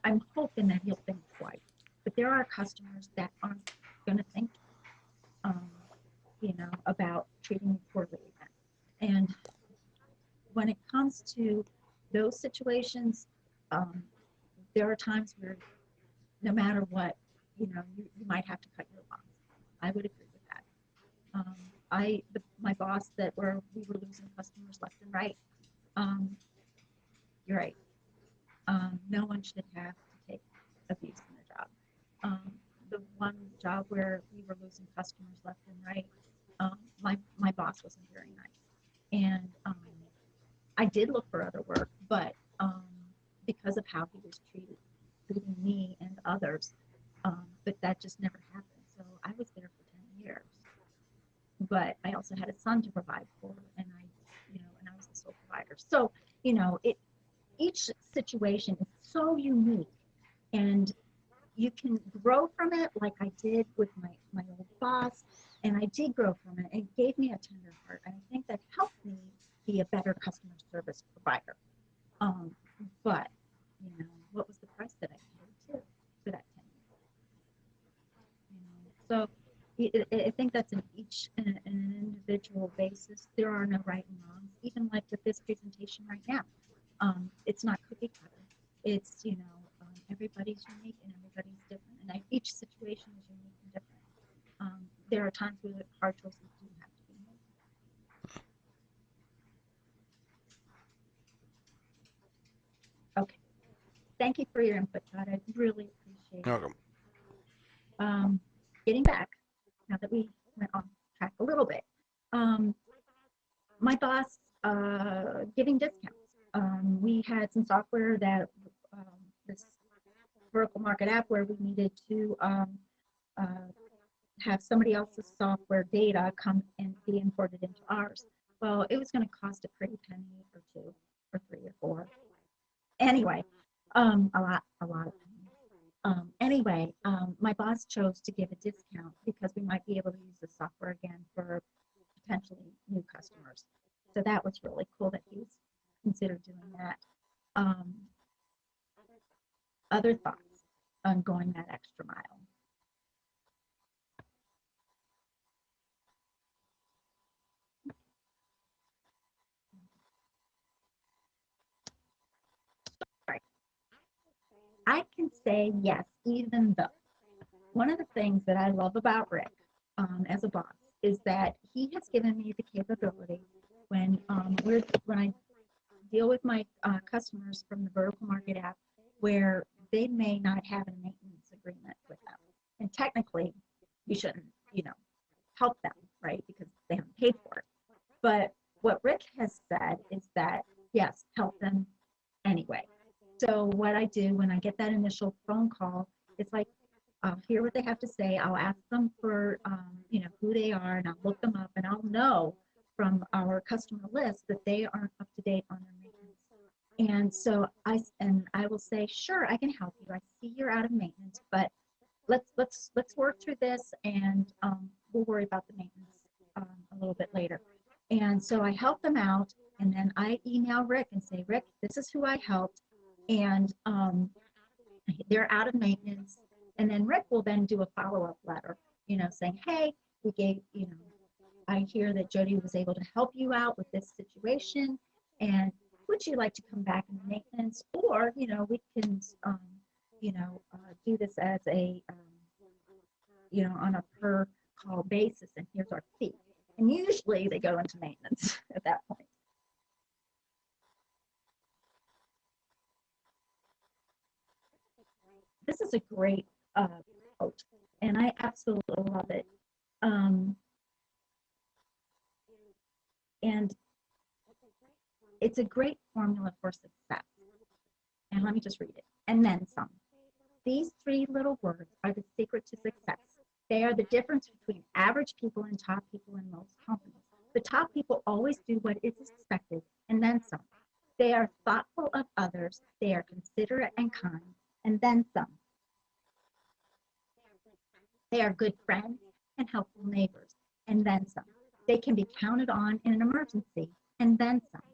I'm hoping that he'll think twice. But there are customers that aren't going to think, you know, about treating me poorly again. And when it comes to those situations, there are times where no matter what, you know, you might have to cut your losses. I would agree with that. My boss that we were losing customers left and right. You're right. No one should have to take abuse in their job. The one job where we were losing customers left and right, my boss wasn't very nice, and I did look for other work, but because of how he was treating me and others, but that just never happened. So I was there for 10 years. But I also had a son to provide for, and I was the sole provider. So, you know, each situation is so unique, and you can grow from it like I did with my old boss, and I did grow from it. It gave me a tender heart, and I think that helped me be a better customer service provider. But, you know, what was the price that I paid too for that 10 years? You know, so I think that's an individual basis. There are no right and wrongs. even like with this presentation right now, it's not cookie cutter. It's, everybody's unique and everybody's different, and each situation is unique and different. There are times where hard choices do have to be made. Okay. Thank you for your input, Todd. I really appreciate You're it. welcome. Getting back, now that we went off track a little bit, my boss giving discounts. We had some software that this vertical market app where we needed to have somebody else's software data come and be imported into ours. Well, it was going to cost a pretty penny or two or three or four. Anyway, a lot of pennies. Anyway, my boss chose to give a discount because we might be able to use the software again for potentially new customers. So that was really cool that he's considered doing that. Other thoughts on going that extra mile? Right. I can say yes, even though one of the things that I love about Rick as a boss is that he has given me the capability when I deal with my customers from the vertical market app where they may not have a maintenance agreement with them. And technically, you shouldn't, help them, right? Because they haven't paid for it. But what Rick has said is that, yes, help them anyway. So what I do when I get that initial phone call, it's like, I'll hear what they have to say. I'll ask them for, who they are, and I'll look them up, and I'll know from our customer list that they aren't up to date on their maintenance. And so I will say, sure, I can help you. I see you're out of maintenance, but let's work through this, and we'll worry about the maintenance a little bit later. And so I help them out, and then I email Rick and say, Rick, this is who I helped, and they're out of maintenance. And then Rick will then do a follow-up letter, saying, hey, we gave, I hear that Jody was able to help you out with this situation, and would you like to come back in maintenance? Or, we can, do this as a, on a per call basis, and here's our fee. And usually they go into maintenance at that point. This is a great quote, and I absolutely love it. And it's a great formula for success. And let me just read it. And then some. These three little words are the secret to success. They are the difference between average people and top people in most companies. The top people always do what is expected and then some. They are thoughtful of others. They are considerate and kind, and then some. They are good friends and helpful neighbors, and then some. They can be counted on in an emergency, and then some.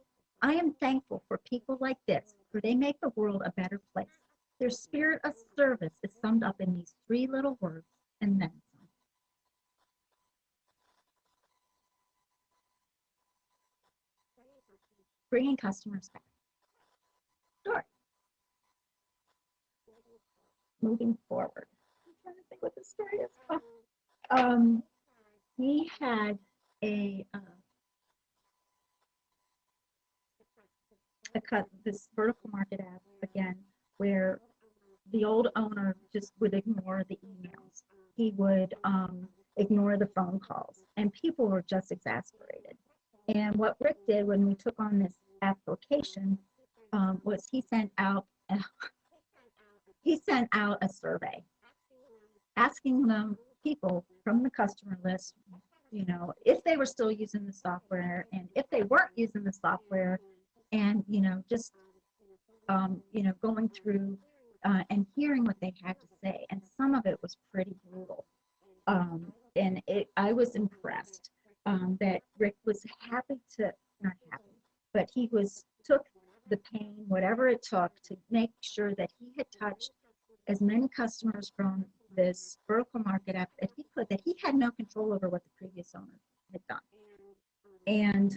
I am thankful for people like this, for they make the world a better place. Their spirit of service is summed up in these three little words, and then some. Bringing customers back. Sure. Moving forward. I'm trying to think what the story is. We had this vertical market app again, where the old owner just would ignore the emails. He would ignore the phone calls, and people were just exasperated. And what Rick did when we took on this application was he sent out a survey asking them people from the customer list, if they were still using the software, and if they weren't using the software, and just going through and hearing what they had to say. And some of it was pretty brutal. And I was impressed that Rick was not happy, but he took the pain, whatever it took, to make sure that he had touched as many customers from this vertical market app that he could, that he had no control over what the previous owner had done. And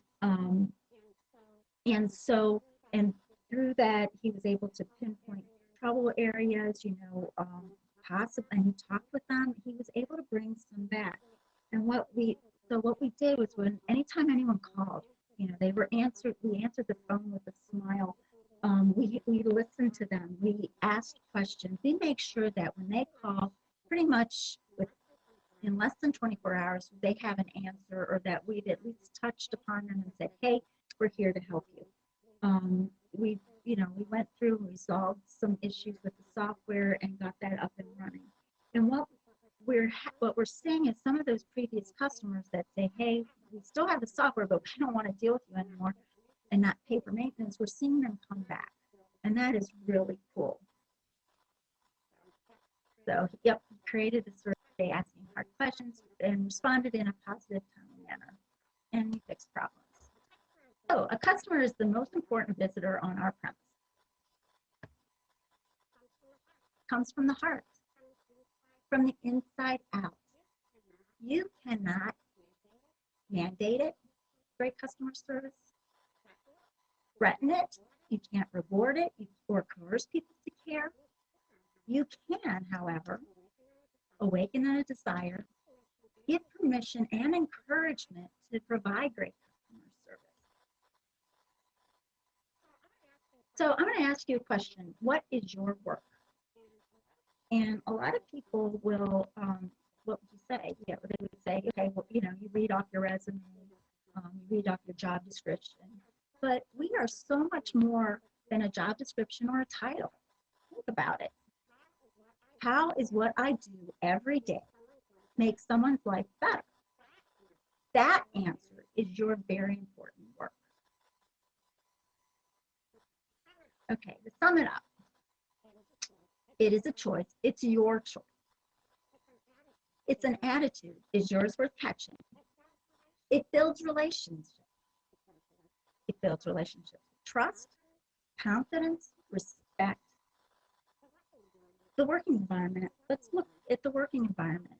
And so, and through that, he was able to pinpoint trouble areas, possible, and he talked with them. He was able to bring some back. And what we did was anytime anyone called, we answered the phone with a smile. We listened to them. We asked questions. We make sure that when they call, pretty much in less than 24 hours, they have an answer, or that we've at least touched upon them and said, hey, we're here to help you. We went through and resolved some issues with the software and got that up and running. And what we're seeing is some of those previous customers that say, hey, we still have the software, but we don't want to deal with you anymore, and not pay for maintenance, we're seeing them come back. And that is really cool. So, yep, he created a survey asking hard questions and responded in a positive, timely manner, and we fixed problems. So, a customer is the most important visitor on our premise. Comes from the heart, from the inside out. You cannot mandate it, great customer service, threaten it, you can't reward it, or coerce people to care. You can, however, awaken a desire, give permission and encouragement to provide great customer service. So I'm going to ask you a question. What is your work? And a lot of people will, what would you say? They would say, okay, well, you read off your resume, you read off your job description. But we are so much more than a job description or a title. Think about it. How is what I do every day make someone's life better? That answer is your very important work. Okay, to sum it up, it is a choice. It's your choice. It's an attitude. Is yours worth catching? It builds relationships. It builds relationships with trust, confidence, respect. The working environment. Let's look at the working environment.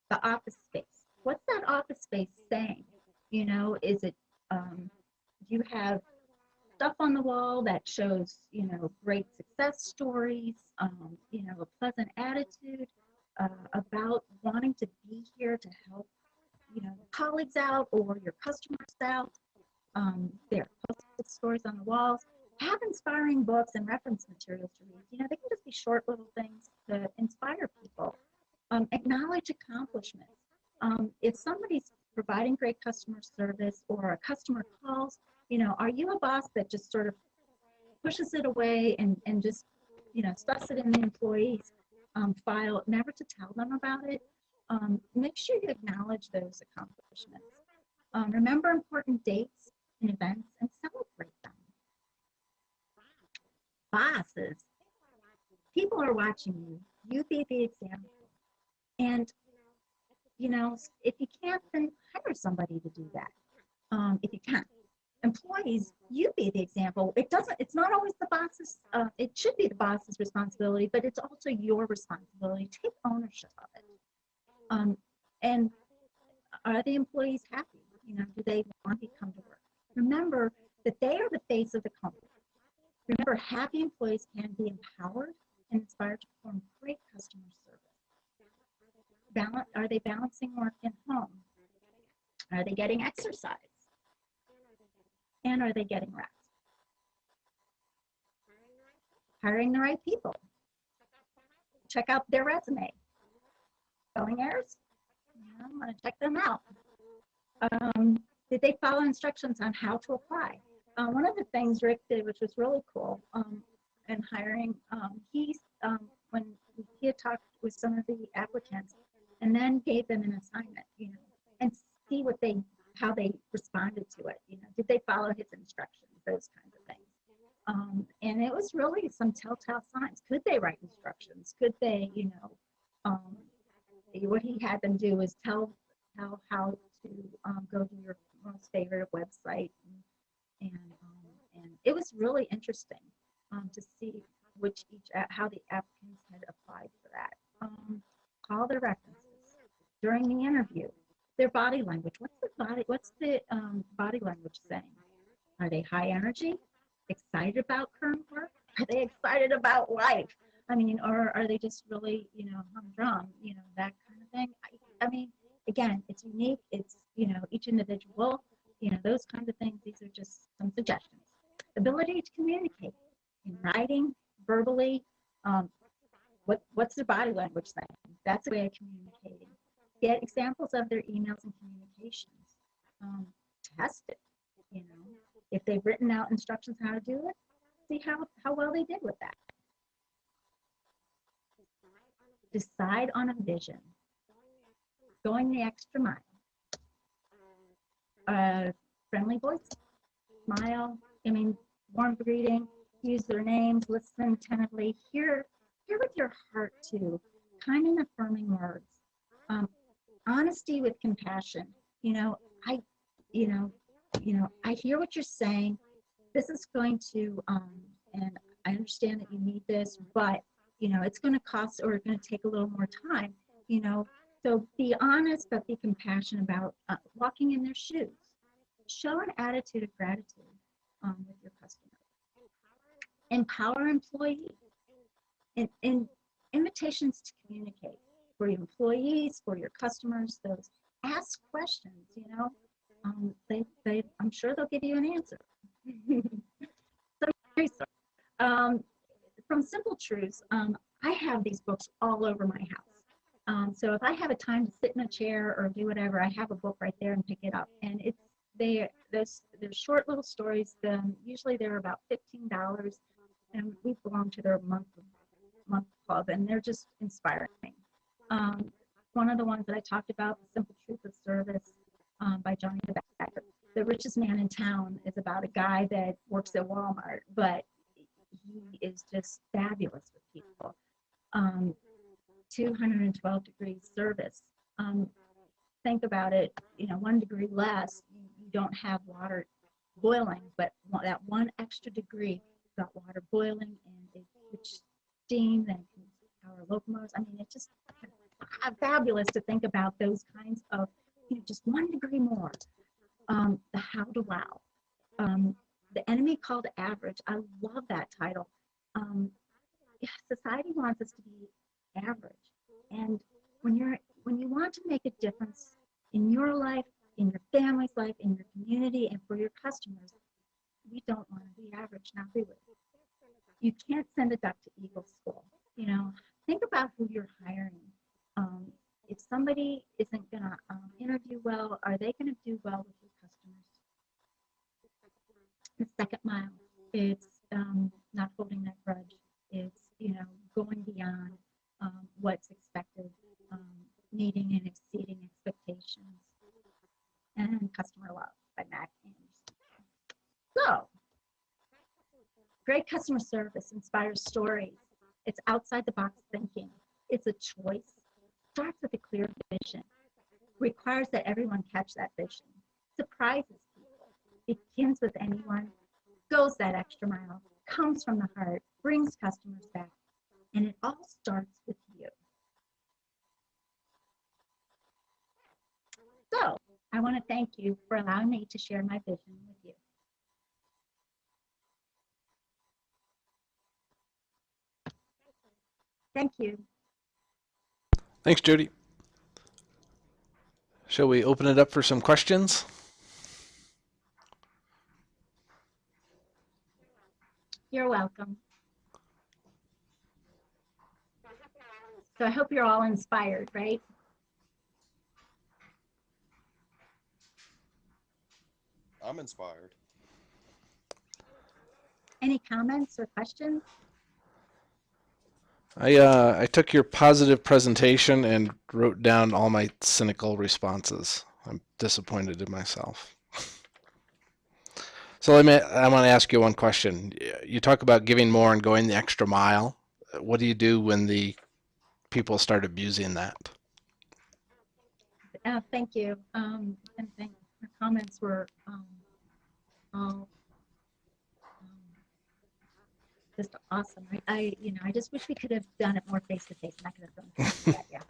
The office space. What's that office space saying? Is it, do you have stuff on the wall that shows, great success stories, a pleasant attitude about wanting to be here to help, colleagues out or your customers out. There are posted stories on the walls. Have inspiring books and reference materials to read. They can just be short little things to inspire people. Acknowledge accomplishments. If somebody's providing great customer service or a customer calls, are you a boss that just sort of pushes it away and just, stuffs it in the employee's file, never to tell them about it? Make sure you acknowledge those accomplishments. Remember important dates and events and celebrate them. Bosses, people are watching you. You be the example. And, if you can't, then hire somebody to do that. If you can't. Employees, you be the example. It's not always the boss's, it should be the boss's responsibility, but it's also your responsibility. Take ownership of it. And are the employees happy? Do they want to come to work? Remember that they are the face of the company. Remember, happy employees can be empowered and inspired to perform great customer service. Are they balancing work and home? Are they getting exercise? And are they getting rest? Hiring the right people. Check out their resume. Spelling errors? I'm going to check them out. Did they follow instructions on how to apply? One of the things Rick did, which was really cool, in hiring, when he had talked with some of the applicants, and then gave them an assignment, and see how they responded to it. Did they follow his instructions? Those kinds of things. And it was really some telltale signs. Could they write instructions? Could they, what he had them do is tell how to go to your most favorite website, and it was really interesting to see how the applicants had applied for that. Call their references during the interview. Their body language. What's the body language saying? Are they high energy, excited about current work? Are they excited about life? I mean, or are they just really, humdrum, that kind of thing? I mean, again, it's unique. It's, each individual, those kinds of things. These are just some suggestions. Ability to communicate in writing, verbally. What's their body language saying? That's a way of communicating. Get examples of their emails and communications. Test it. If they've written out instructions how to do it, see how well they did with that. Decide on a vision. Going the extra mile. Friendly voice, smile. Warm greeting. Use their names. Listen attentively. Hear with your heart too. Kind and affirming words. Honesty with compassion. I hear what you're saying. This is going to, and I understand that you need this, but it's going to cost or it's going to take a little more time. So be honest, but be compassionate about walking in their shoes. Show an attitude of gratitude with your customers. Empower employees. In invitations to communicate for your employees, for your customers. Those ask questions. I'm sure they'll give you an answer. From Simple Truths, I have these books all over my house. So if I have a time to sit in a chair or do whatever, I have a book right there and pick it up. And they're short little stories. Usually they're about $15, and we belong to their month club, and they're just inspiring. One of the ones that I talked about, The Simple Truth of Service, by Johnny the Bagger. The Richest Man in Town is about a guy that works at Walmart, but he is just fabulous with people. 212 degrees service. Think about it, 1 degree less, you don't have water boiling, but that 1 extra degree, you've got water boiling, and which steam that can power locomotives. It's just fabulous to think about those kinds of, just 1 degree more. The How to Wow. The Enemy Called Average. I love that title. Society wants us to be average, and when you want to make a difference in your life, in your family's life, in your community, and for your customers, we don't want to be average, now do we? You can't send a duck to Eagle School. Think about who you're hiring. If somebody isn't going to interview well, are they going to do well with your customers? The second mile, it's not holding that grudge. It's, going beyond what's expected, meeting and exceeding expectations. And Customer Love by Mac Anderson. So, great customer service inspires stories. It's outside the box thinking. It's a choice. Starts with a clear vision. Requires that everyone catch that vision. Surprises people. Begins with anyone. Goes that extra mile. Comes from the heart. Brings customers back. And it all starts with you. So, I want to thank you for allowing me to share my vision with you. Thank you. Thanks, Jody. Shall we open it up for some questions? You're welcome. So I hope you're all inspired, right? I'm inspired. Any comments or questions? I took your positive presentation and wrote down all my cynical responses. I'm disappointed in myself. So I want to ask you one question. You talk about giving more and going the extra mile. What do you do when the people start abusing that? Thank you. And thank your comments were all just awesome. I just wish we could have done it more face to face, and I could have done that. Yeah.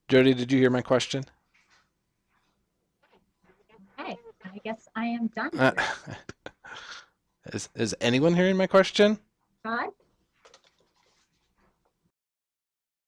Jody, did you hear my question? Okay, I guess I am done Uh, here. is anyone hearing my question? Todd?